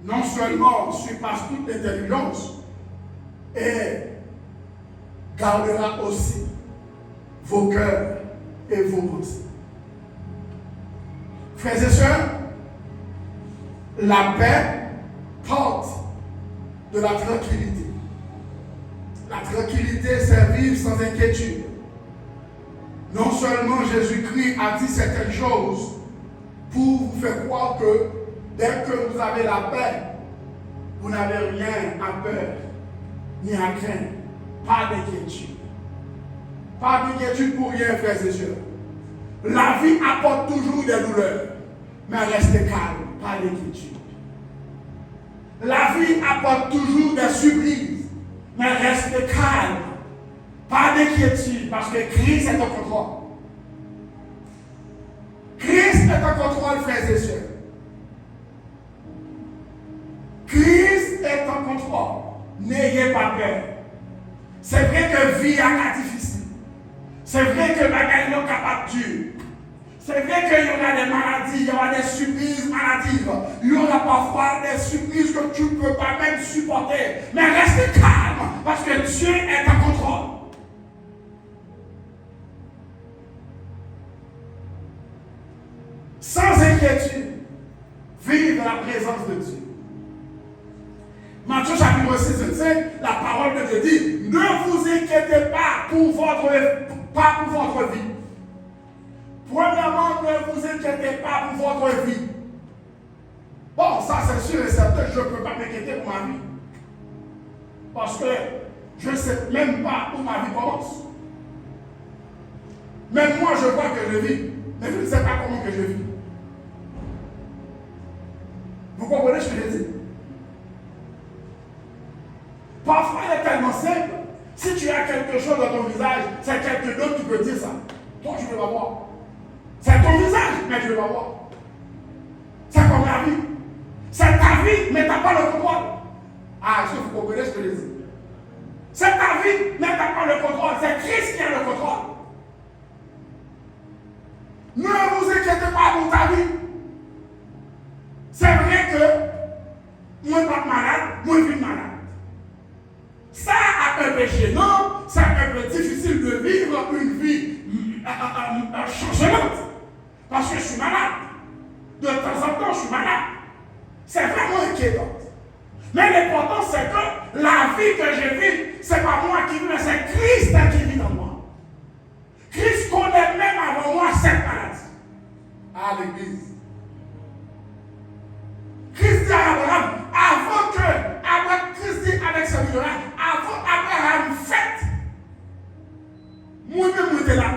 Non seulement surpasse toute l'intelligence, et gardera aussi vos cœurs et vos pensées. Frères et sœurs, la paix porte de la tranquillité. La tranquillité, c'est vivre sans inquiétude. Non seulement Jésus-Christ a dit certaines choses pour vous faire croire que dès que vous avez la paix, vous n'avez rien à peur, ni à craindre. Pas d'inquiétude. Pas d'inquiétude pour rien, frères et sœurs. La vie apporte toujours des douleurs, mais restez calme, pas d'inquiétude. La vie apporte toujours des surprises, mais restez calme, pas d'inquiétude, parce que Christ est en contrôle. Christ est en contrôle, frères et sœurs. Christ est en contrôle. N'ayez pas peur. C'est vrai que la vie est difficile. C'est vrai que la bagaille n'est pas dure. C'est vrai qu'il y aura des maladies, il y aura des surprises maladives. Il y aura parfois des surprises que tu ne peux pas même supporter. Mais reste calme parce que Dieu est en contrôle. Sans inquiétude, vive dans la présence de Dieu. Matthieu chapitre Hébreux 6:25, la parole de Dieu dit, ne vous inquiétez pas pour votre vie. Premièrement, ne vous inquiétez pas pour votre vie. Bon, ça c'est sûr et certain, je ne peux pas m'inquiéter pour ma vie. Parce que je ne sais même pas où ma vie commence. Même moi, je vois que je vis, mais je ne sais pas comment que je vis. Vous comprenez ce que je dis? Parfois, il est tellement simple. Si tu as quelque chose dans ton visage, c'est quelqu'un d'autre qui peut dire ça. Toi, tu ne veux pas voir. C'est ton visage, mais tu ne veux pas voir. C'est comme la vie. C'est ta vie, mais tu n'as pas le contrôle. Ah, est-ce que vous comprenez ce que je dis? C'est ta vie, mais tu n'as pas le contrôle. C'est Christ qui a le contrôle. Ne vous inquiétez pas pour ta vie. C'est vrai que moi, je ne suis pas malade, moi, je vis malade. Ça a un peu gênant, c'est un peu difficile de vivre une vie changelante. Parce que je suis malade. De temps en temps, je suis malade. C'est vraiment inquiétant. Mais l'important, c'est que la vie que je vis, ce n'est pas moi qui vis, mais c'est Christ qui vit dans moi. Christ connaît même avant moi cette maladie. À l'église. Christ dit à Abraham, avant que Christ dit avec ce livre-là, avant Abraham fait, moi-même j'étais là.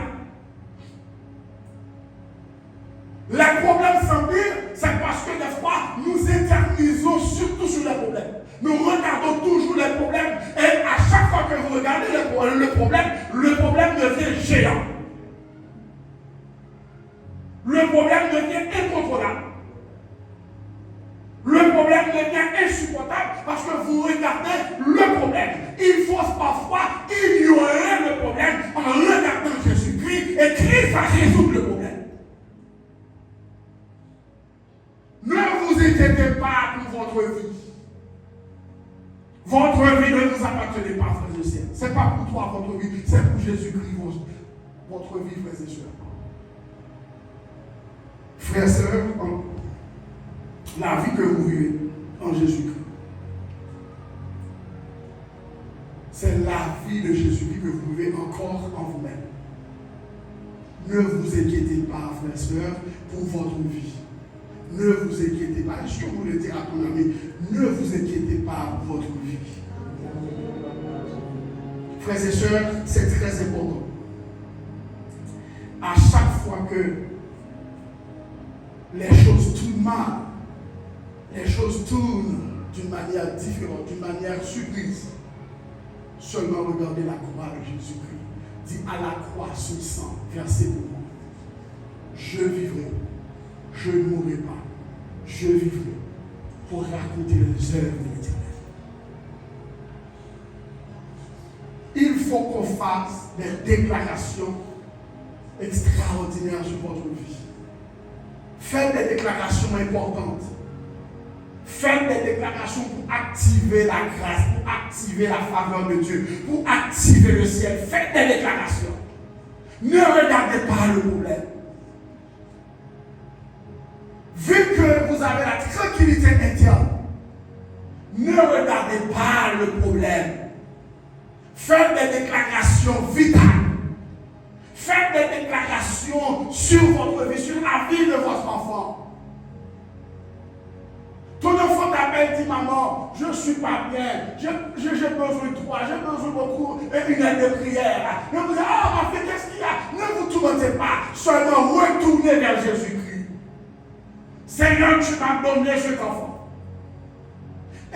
Les problèmes s'empirent, c'est parce que des fois, nous éternisons surtout sur les problèmes. Nous regardons toujours les problèmes et à chaque fois que vous regardez le problème devient géant. Le problème devient incontrôlable. Le problème devient insupportable parce que vous regardez le problème. Il faut parfois ignorer le problème en regardant Jésus-Christ et Christ va résoudre le problème. Ne vous inquiétez pas pour votre vie. Votre vie ne vous appartenait pas, frères et sœurs. Ce n'est pas pour toi votre vie, c'est pour Jésus-Christ votre vie, frères et sœurs. Frères et sœurs, la vie que vous vivez en Jésus-Christ, c'est la vie de Jésus-Christ que vous vivez encore en vous-même. Ne vous inquiétez pas, frères et sœurs, pour votre vie. Ne vous inquiétez pas. Est-ce que vous le direz à ton ami? Ne vous inquiétez pas pour votre vie. Frères et sœurs, c'est très important. À chaque fois que les choses tournent mal, les choses tournent d'une manière différente, d'une manière surprise, seulement regardez la croix de Jésus-Christ. Dit à la croix son sang versé pour moi. Je vivrai. Je ne mourrai pas. Je vivrai pour raconter les œuvres de l'Éternel. Il faut qu'on fasse des déclarations extraordinaires sur votre vie. Faites des déclarations importantes. Faites des déclarations pour activer la grâce, pour activer la faveur de Dieu, pour activer le ciel. Faites des déclarations. Ne regardez pas le problème. Vu que vous avez la tranquillité interne, ne regardez pas le problème. Faites des déclarations vitales. Faites des déclarations sur votre vie, sur la vie de votre enfant. Ton enfant t'appelle, dit maman, je ne suis pas bien, j'ai besoin de toi, j'ai besoin beaucoup d'une aide de prière. Ne vous dites, ma fille, qu'est-ce qu'il y a? Ne vous tourmentez pas, seulement retournez vers Jésus-Christ. Seigneur, tu m'as donné cet enfant.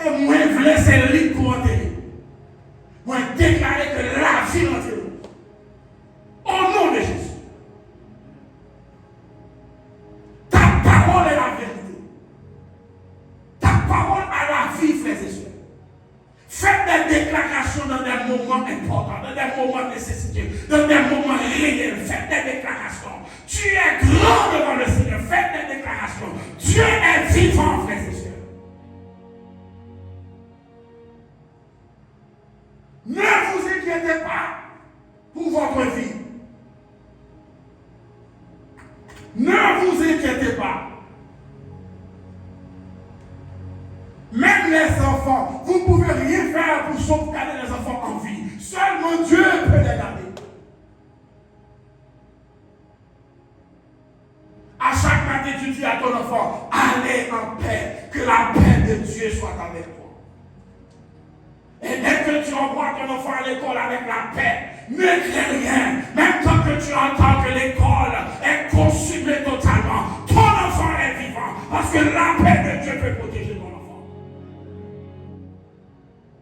Et moi, je voulais ce lit pour enterrer. Moi, déclarer que la vie enterrée. Au nom de Jésus. Ta parole est la vérité. Ta parole a la vie, frères et sœurs. Faites des déclarations dans des moments importants, dans des moments nécessités, dans des moments réels. Faites des déclarations. Tu es grand devant le Seigneur. Faites des déclarations. Dieu est vivant, frères et sœurs. Ne vous inquiétez pas pour votre vie. Ne vous inquiétez pas. Même les enfants, vous ne pouvez rien faire pour sauvegarder les enfants en vie. Seulement Dieu peut les garder. À chaque matin, tu dis à ton enfant, allez en paix, que la paix de Dieu soit avec toi. Et dès que tu envoies ton enfant à l'école avec la paix, ne crains rien. Même quand que tu entends que l'école est consumée totalement, ton enfant est vivant. Parce que la paix de Dieu peut protéger ton enfant.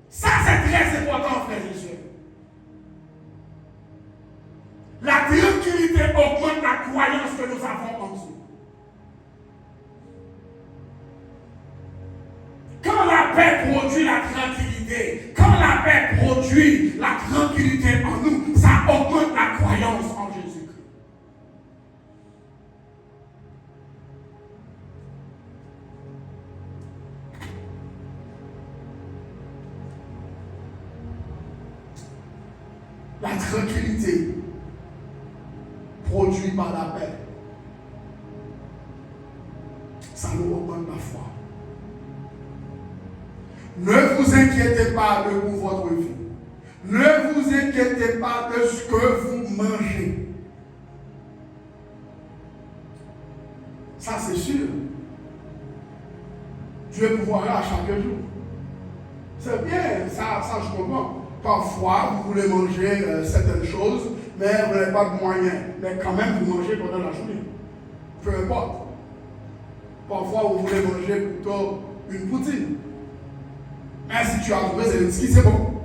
Ça, c'est très important, frères et sœurs. La tranquillité augmente la croyance que nous avons en Dieu. Quand la paix produit la tranquillité, quand la paix produit la tranquillité en nous, ça augmente la croyance en Jésus-Christ. La tranquillité produite par la paix, ça nous augmente la foi. Ne vous inquiétez pas de votre vie. Ne vous inquiétez pas de ce que vous mangez. Ça, c'est sûr. Dieu pourvoira à chaque jour. C'est bien, ça je comprends. Parfois, vous voulez manger certaines choses, mais vous n'avez pas de moyens. Mais quand même, vous mangez pendant la journée. Peu importe. Parfois, vous voulez manger plutôt une poutine. Mais si tu as trouvé Zelensky, c'est bon.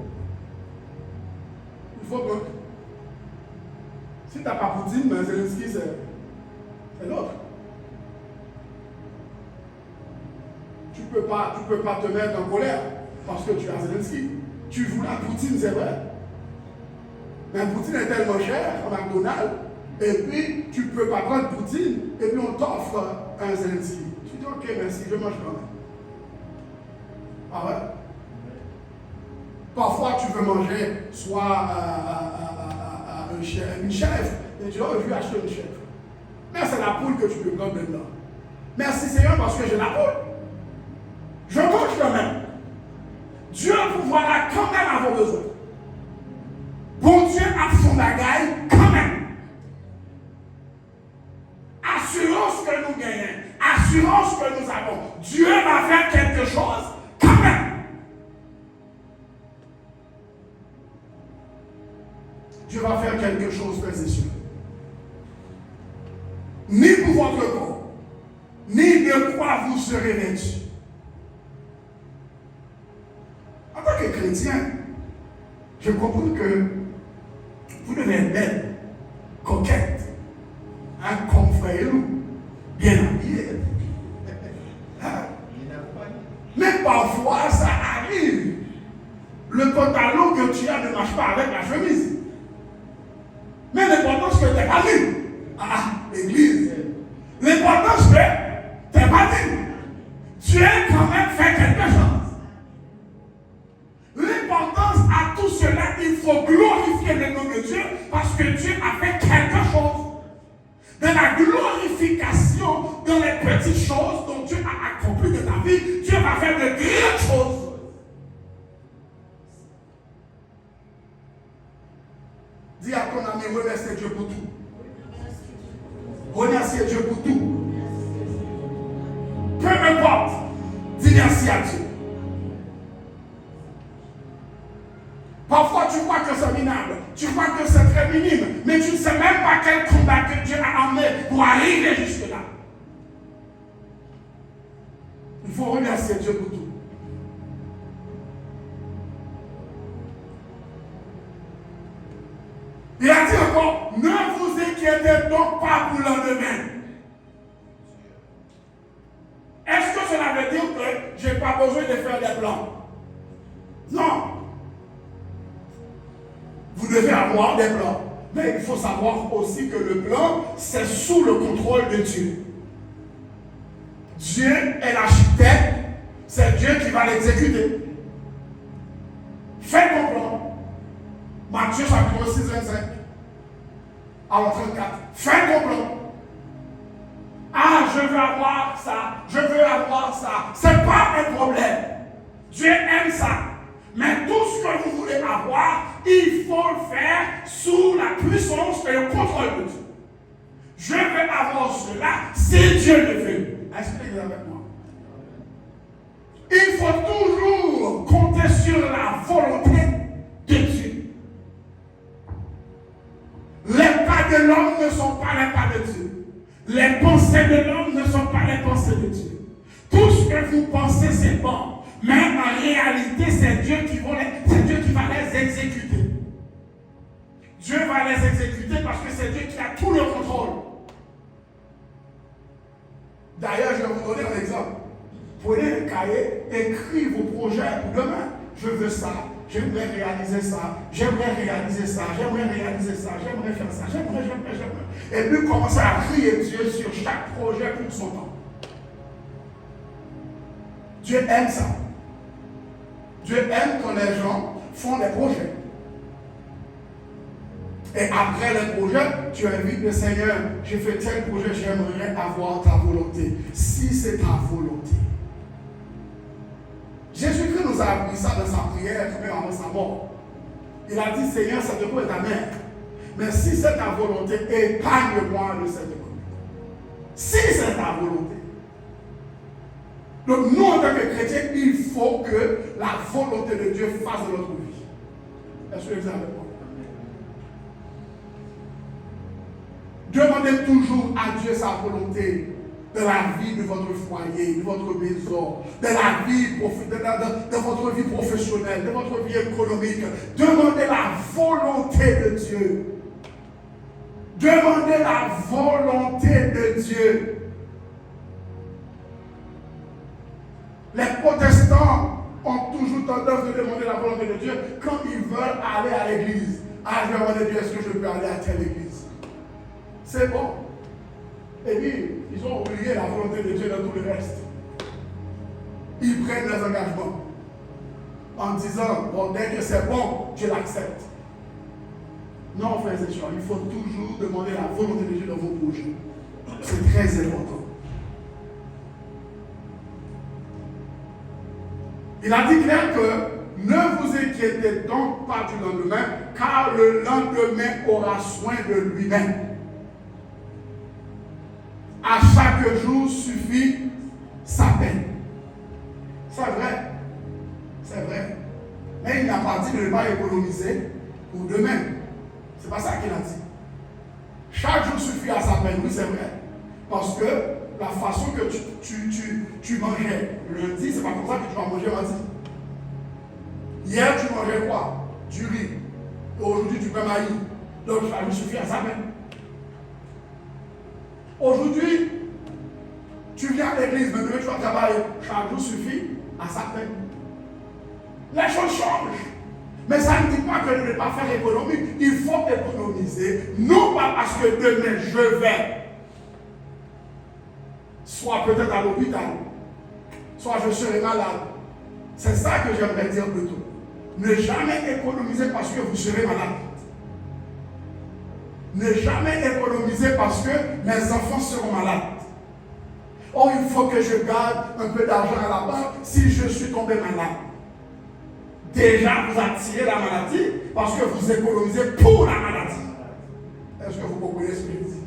Il faut que. Si tu n'as pas Poutine, mais Zelensky, c'est l'autre. Tu ne peux pas te mettre en colère parce que tu as Zelensky. Tu joues la Poutine, c'est vrai. Mais Poutine est tellement cher en McDonald's, et puis tu ne peux pas prendre Poutine, et puis on t'offre un Zelensky. Tu dis ok, merci, je mange quand même. Ah ouais? Parfois, tu veux manger soit une chèvre, et tu dis, oh, je vais acheter une chèvre. Mais c'est la poule que tu peux prendre maintenant. Merci Seigneur parce que j'ai la poule. Je mange quand même. Dieu pourra quand même avoir besoin. Bon Dieu a son bagaille quand même. Assurance que nous gagnons, assurance que nous avons. Dieu va faire quelque chose quand même. Dieu va faire quelque chose, frères et sœurs. Ni pour votre corps, ni de quoi vous serez vêtus. En tant que chrétien, je comprends que vous devez être belle, coquette, comme frère, bien habillée. Mais parfois, ça arrive. Le pantalon que tu as ne marche pas avec la chemise. Mais l'important, c'est que tu n'es pas libre. Ah, l'église. L'important, c'est que tu n'es pas libre. Tu as quand même fait quelque chose. L'importance à tout cela, il faut glorifier le nom de Dieu parce que Dieu a fait quelque chose. Dans la glorification, dans les petites choses dont Dieu a accompli de ta vie, Dieu va faire de grandes choses. Dis à ton ami, remercie Dieu pour tout. Remercie Dieu pour tout. Peu importe, dis merci à Dieu. Parfois, tu crois que c'est minable, tu crois que c'est très minime, mais tu ne sais même pas quel combat que Dieu a amené pour arriver jusque-là. Il faut remercier Dieu pour tout. Il a dit encore, ne vous inquiétez donc pas pour le lendemain. Est-ce que cela veut dire que je n'ai pas besoin de faire des plans? Non. Vous devez avoir des plans. Mais il faut savoir aussi que le plan, c'est sous le contrôle de Dieu. Dieu est l'architecte, c'est Dieu qui va l'exécuter. Fais ton plan. Matthieu chapitre 6, 25 à 34. Fais ton plan. Ah, je veux avoir ça. Je veux avoir ça. Ce n'est pas un problème. Dieu aime ça. Mais tout ce avoir, il faut le faire sous la puissance et le contrôle de Dieu. Je vais avoir cela si Dieu le veut. Expliquez avec moi. Il faut toujours compter sur la volonté de Dieu. Les pas de l'homme ne sont pas les pas de Dieu. Les pensées de l'homme ne sont pas les pensées de Dieu. Tout ce que vous pensez, c'est bon. Mais en réalité, c'est Dieu qui va les exécuter. Dieu va les exécuter parce que c'est Dieu qui a tout le contrôle. D'ailleurs, je vais vous donner un exemple. Prenez un cahier, écrivez vos projets pour demain. Je veux ça, j'aimerais réaliser ça, j'aimerais réaliser ça, j'aimerais réaliser ça, j'aimerais faire ça, j'aimerais. Et puis commencez à crier Dieu sur chaque projet pour son temps. Dieu aime ça. Dieu aime quand les gens font des projets. Et après le projet, tu invites le Seigneur, j'ai fait tel projet, j'aimerais avoir ta volonté. Si c'est ta volonté. Jésus-Christ nous a appris ça dans sa prière, même avant sa mort. Il a dit, Seigneur, cette coupe est ta mère. Mais si c'est ta volonté, épargne-moi de cette coupe. Si c'est ta volonté. Donc nous, en tant que chrétiens, il faut que la volonté de Dieu fasse dans notre vie. Est-ce que vous êtes avec moi? Demandez toujours à Dieu sa volonté de la vie de votre foyer, de votre maison, de la vie, de votre vie professionnelle, de votre vie économique. Demandez la volonté de Dieu. Demandez la volonté de Dieu. Les protestants ont toujours tendance de demander la volonté de Dieu quand ils veulent aller à l'église. Ah, je vais demander Dieu, est-ce que je peux aller à telle église? C'est bon. Et puis, ils ont oublié la volonté de Dieu dans tout le reste. Ils prennent les engagements en disant, bon, dès que c'est bon, je l'accepte. Non, frères et sœurs, il faut toujours demander la volonté de Dieu dans vos projets. C'est très important. Il a dit clair que ne vous inquiétez donc pas du lendemain, car le lendemain aura soin de lui-même. À chaque jour suffit sa peine. C'est vrai. C'est vrai. Mais il n'a pas dit de ne pas économiser pour demain. C'est pas ça qu'il a dit. Chaque jour suffit à sa peine. Oui, c'est vrai. Parce que la façon que tu mangeais lundi, c'est pas comme ça que tu vas manger mardi. Hier, tu mangeais quoi? Du riz. Aujourd'hui, tu peux maïs. Donc, chaque jour suffit à sa peine. Aujourd'hui, tu viens à l'église, mais demain tu vas travailler. Chaque jour suffit à sa peine. Les choses changent. Mais ça ne dit pas que je ne vais pas faire économie. Il faut économiser, non pas parce que demain je vais, soit peut-être à l'hôpital, soit je serai malade. C'est ça que j'aimerais dire plutôt. Ne jamais économiser parce que vous serez malade. Ne jamais économiser parce que mes enfants seront malades. Oh, il faut que je garde un peu d'argent à la banque si je suis tombé malade. Déjà, vous attirez la maladie parce que vous économisez pour la maladie. Est-ce que vous comprenez ce que je dis?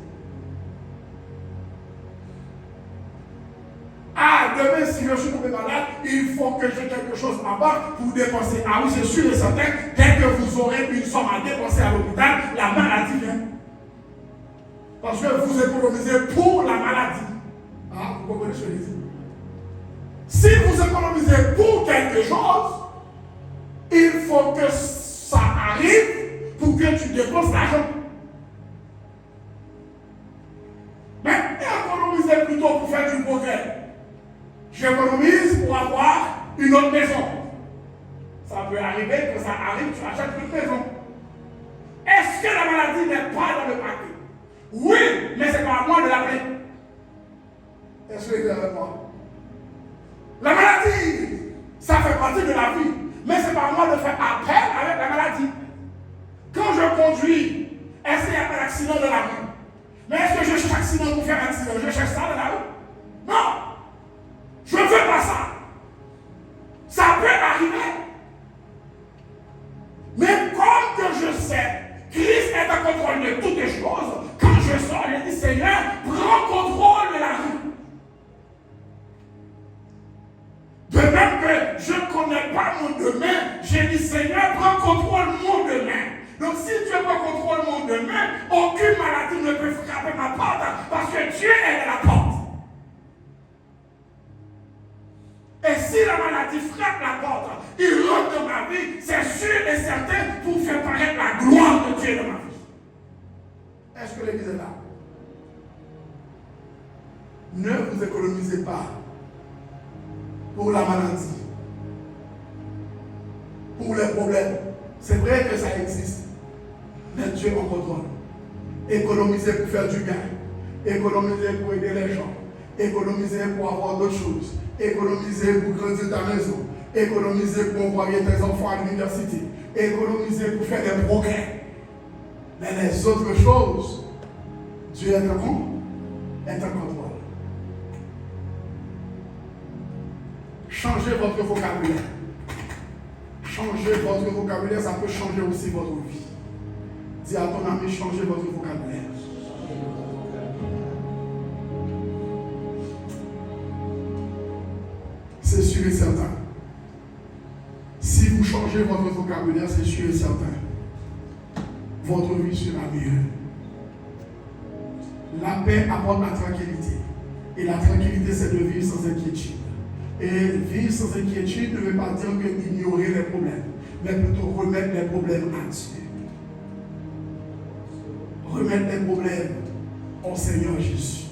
Ah, demain, si je suis tombé malade, il faut que j'ai quelque chose en banque pour dépenser. Ah oui, c'est sûr et certain, dès que vous aurez une somme à dépenser à l'hôpital, la maladie vient. Parce que vous économisez pour la maladie. Ah, vous comprenez ce que je dis? Si vous économisez pour quelque chose, il faut que ça arrive pour que tu dépenses l'argent. Mais économisez plutôt pour faire du progrès. J'économise pour avoir une autre maison. Ça peut arriver que ça arrive, tu achètes une maison. Est-ce que la maladie n'est pas dans le paquet? Oui, mais c'est pas à moi de l'appeler. Est-ce que vous êtes avec moi? La maladie, ça fait partie de la vie. Mais c'est pas à moi de faire appel avec la maladie. Quand je conduis, est-ce qu'il y a un accident dans la rue? Mais est-ce que je cherche accident pour faire un accident? Je cherche ça dans la rue? Non! Je ne veux pas ça. Ça peut arriver. Mais Christ est en contrôle de toutes les choses. Quand je sors, je dis Seigneur, prends contrôle de la rue. De même que je ne connais pas mon demain, j'ai dit Seigneur, prends contrôle de mon demain. Donc si Dieu prend contrôle de mon demain, aucune maladie ne peut frapper ma porte parce que Dieu est à la porte. Et si la maladie frappe la porte, il rentre dans ma vie, c'est sûr et certain pour faire paraître la gloire de Dieu dans ma vie. Est-ce que l'église est là? Ne vous économisez pas pour la maladie, pour les problèmes. C'est vrai que ça existe, mais Dieu en contrôle. Économisez pour faire du bien, économisez pour aider les gens, économisez pour avoir d'autres choses, économisez pour grandir ta maison, économisez pour envoyer tes enfants à l'université, économisez pour faire des progrès. Mais les autres choses, Dieu est en contrôle. Changez votre vocabulaire. Changez votre vocabulaire, ça peut changer aussi votre vie. Dis à ton ami, changez votre vocabulaire. C'est sûr et certain. Si vous changez votre vocabulaire, c'est sûr et certain. Votre vie sera mieux. La paix apporte la tranquillité. Et la tranquillité, c'est de vivre sans inquiétude. Et vivre sans inquiétude ne veut pas dire que ignorer les problèmes, mais plutôt remettre les problèmes à Dieu. Remettre les problèmes au Seigneur Jésus.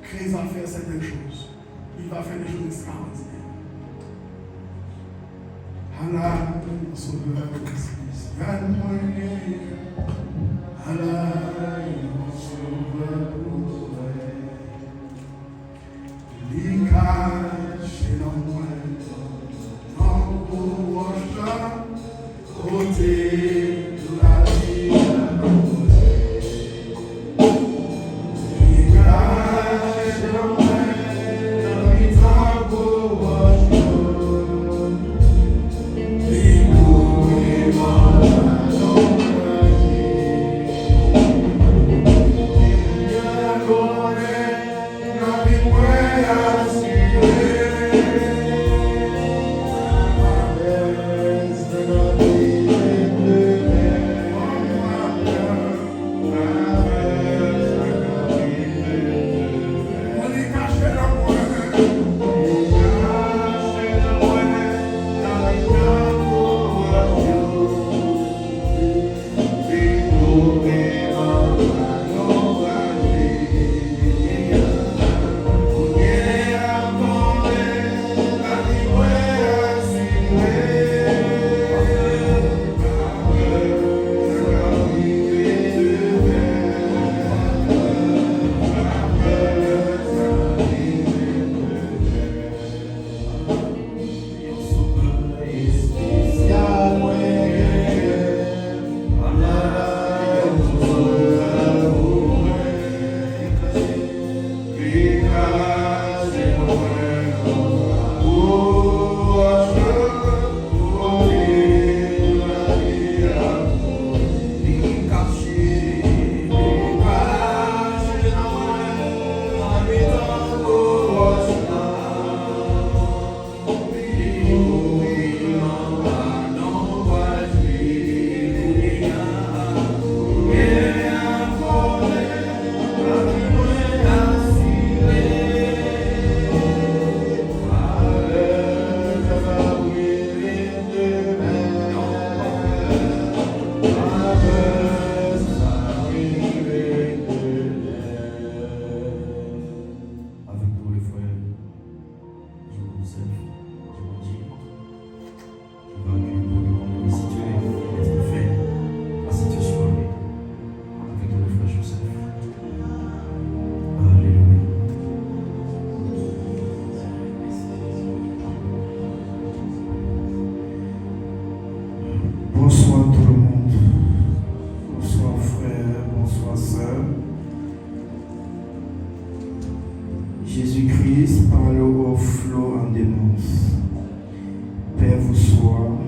Christ va faire certaines choses. Il va faire des choses extraordinaires. Allah, sauveur spécial, Allah, sauveur. Bonsoir tout le monde. Bonsoir frères, bonsoir sœurs. Jésus-Christ parle au flot en démence. Paix vous soit.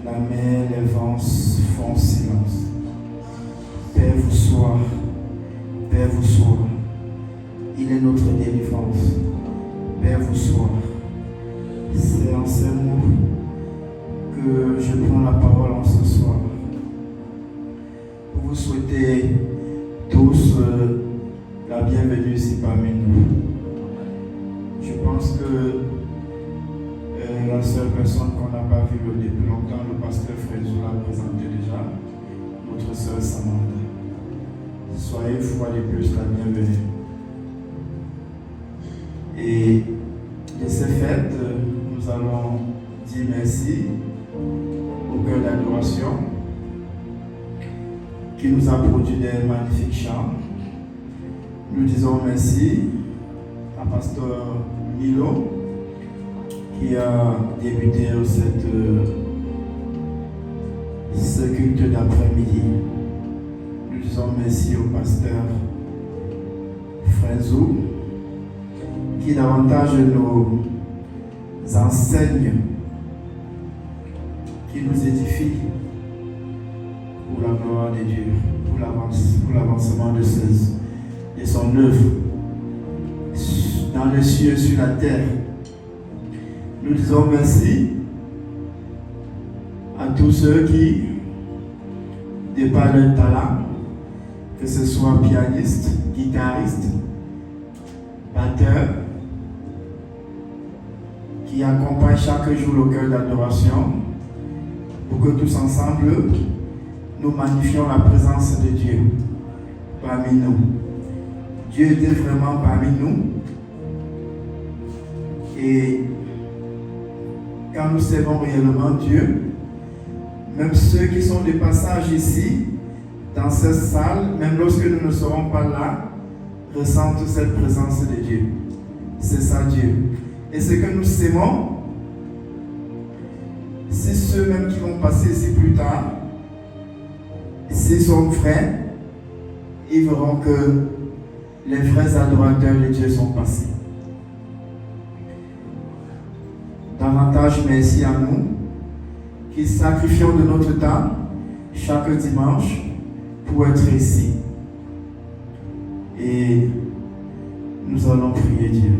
La mer, les vents ces mots que je prends la parole en ce soir. Pour vous souhaiter tous la bienvenue ici parmi nous. Je pense que la seule personne qu'on n'a pas vue depuis longtemps, le pasteur Frézou l'a présenté déjà, notre sœur Samantha. Soyez une fois de plus la bienvenue. Et de ces fêtes, nous allons dire merci au cœur d'adoration qui nous a produit des magnifiques chants. Nous disons merci à Pasteur Milo qui a débuté ce culte d'après-midi. Nous disons merci au pasteur Frenzou qui davantage nous enseigne, qui nous édifie pour la gloire de Dieu, pour l'avancement de son œuvre dans les cieux et sur la terre. Nous disons merci à tous ceux qui, de par leur talent, que ce soit pianiste, guitariste, batteur, qui accompagnent chaque jour le cœur d'adoration, pour que tous ensemble, nous magnifions la présence de Dieu parmi nous. Dieu était vraiment parmi nous. Et quand nous servons réellement Dieu, même ceux qui sont de passage ici, dans cette salle, même lorsque nous ne serons pas là, ressentent cette présence de Dieu. C'est ça Dieu. Et ce que nous s'aimons, c'est ceux-mêmes qui vont passer ici plus tard, s'ils sont vrais, ils verront que les vrais adorateurs de Dieu sont passés. Davantage merci à nous qui sacrifions de notre temps chaque dimanche pour être ici. Et nous allons prier Dieu.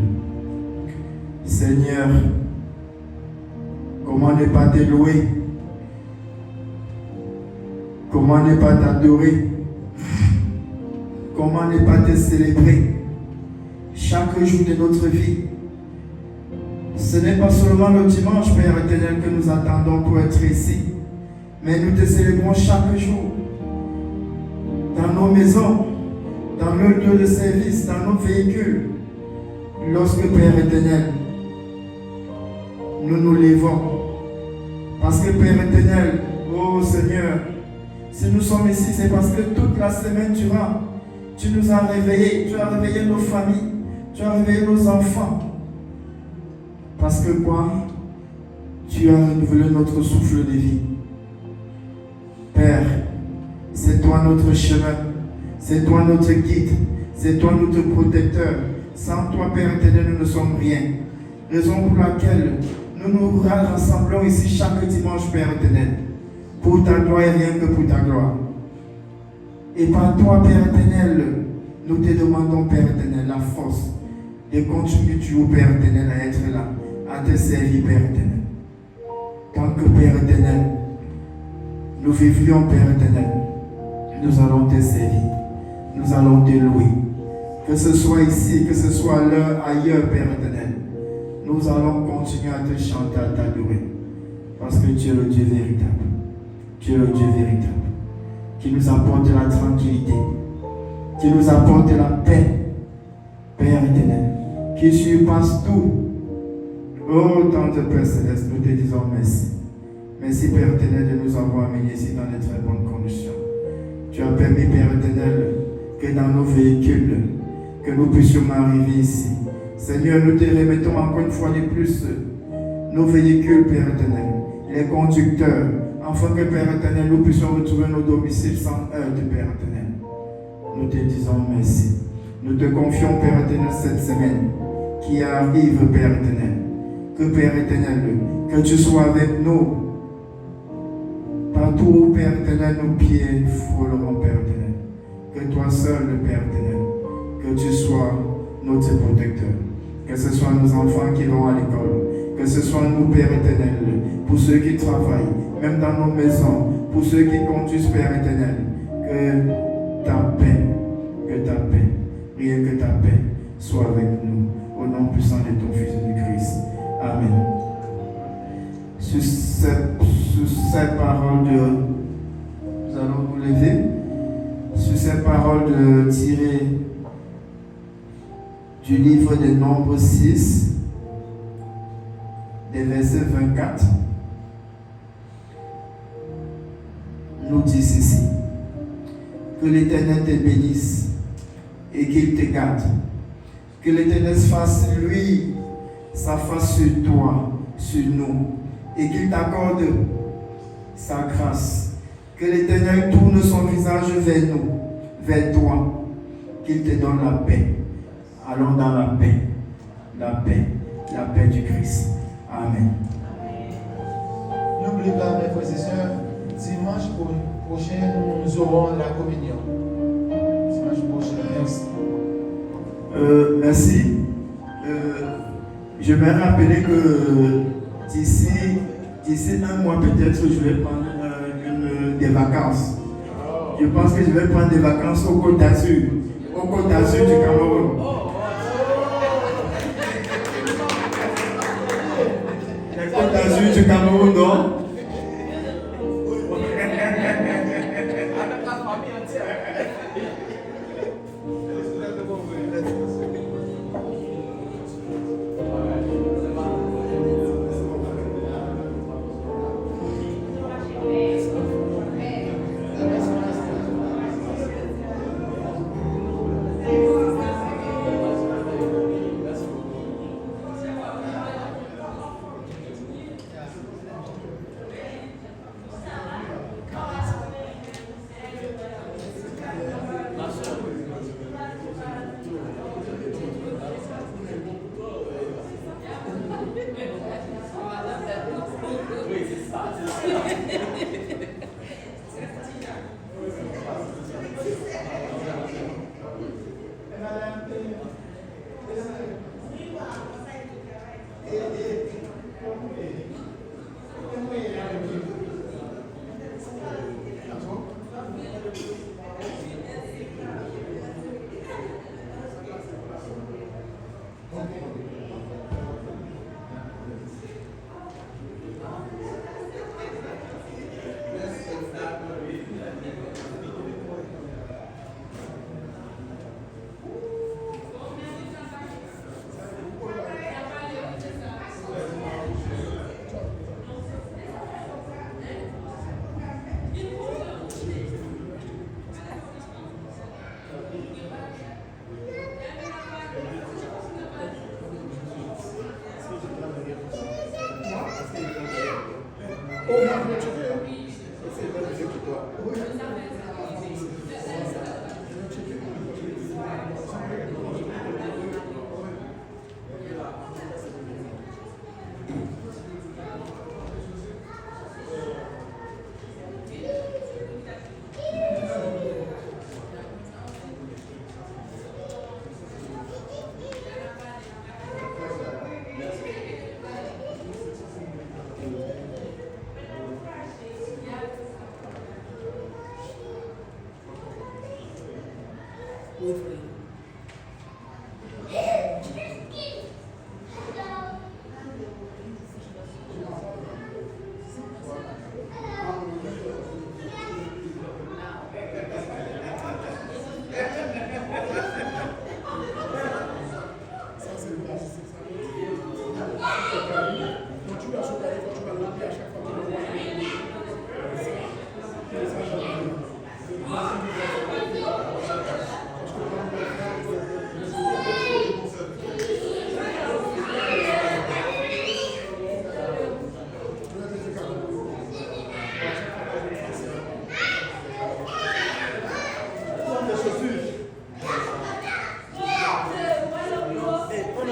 Seigneur, comment ne pas te louer? Comment ne pas t'adorer? Comment ne pas te célébrer chaque jour de notre vie? Ce n'est pas seulement le dimanche, Père éternel, que nous attendons pour être ici, mais nous te célébrons chaque jour, dans nos maisons, dans nos lieux de service, dans nos véhicules. Lorsque, Père éternel, nous nous levons, parce que, Père éternel, oh Seigneur, si nous sommes ici, c'est parce que toute la semaine durant, tu nous as réveillés, tu as réveillé nos familles, tu as réveillé nos enfants. Parce que quoi? Tu as renouvelé notre souffle de vie. Père, c'est toi notre chemin, c'est toi notre guide, c'est toi notre protecteur. Sans toi, Père éternel, nous ne sommes rien. Raison pour laquelle nous nous rassemblons ici chaque dimanche, Père éternel, pour ta gloire et rien que pour ta gloire. Et par toi, Père éternel, nous te demandons, Père éternel, la force de continuer toujours, Père éternel, à être là, à te servir, Père éternel. Tant que, Père éternel, nous vivions, Père éternel, nous allons te servir, nous allons te louer. Que ce soit ici, que ce soit ailleurs, Père éternel, nous allons continuer à te chanter, à t'adorer. Parce que tu es le Dieu véritable. Tu es le Dieu véritable. Qui nous apporte la tranquillité. Qui nous apporte la paix. Père éternel. Qui surpasse tout. Oh, tante Père Céleste, nous te disons merci. Merci, Père éternel, de nous avoir amenés ici dans de très bonnes conditions. Tu as permis, Père éternel, que dans nos véhicules, que nous puissions arriver ici. Seigneur, nous te remettons encore une fois de plus nos véhicules, Père éternel, les conducteurs, afin que, Père éternel, nous puissions retrouver nos domiciles sans heurts, Père éternel. Nous te disons merci. Nous te confions, Père éternel, cette semaine qui arrive, Père éternel. Que, Père éternel, que tu sois avec nous. Partout où, Père éternel, nos pieds frôleront, Père éternel. Que toi seul, Père éternel, que tu sois notre protecteur. Que ce soit nos enfants qui vont à l'école, Que ce soit nous, Père éternel, pour ceux qui travaillent, même dans nos maisons, pour ceux qui conduisent, Père éternel, que ta paix, rien que ta paix, soit avec nous. Au nom puissant de ton Fils Jésus-Christ. Amen. Sur ces paroles nous allons nous lever. Sur ces paroles tirées du livre des Nombres 6, des versets 24, nous dit ceci: que l'Éternel te bénisse et qu'il te garde. Que l'Éternel fasse, lui, sa face sur toi, sur nous, et qu'il t'accorde sa grâce. Que l'Éternel tourne son visage vers nous, vers toi, qu'il te donne la paix. Allons dans la paix du Christ. Amen. N'oubliez pas, mes frères et sœurs, dimanche prochain, nous aurons la communion. Dimanche prochain, merci. Merci. Je vais rappeler que d'ici un mois peut-être, je vais prendre des vacances. Je pense que je vais prendre des vacances au Côte d'Azur. Au Côte d'Azur du Cameroun. La Côte d'Azur du Cameroun, non?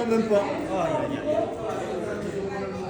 Même pas. Aïe, aïe, aïe.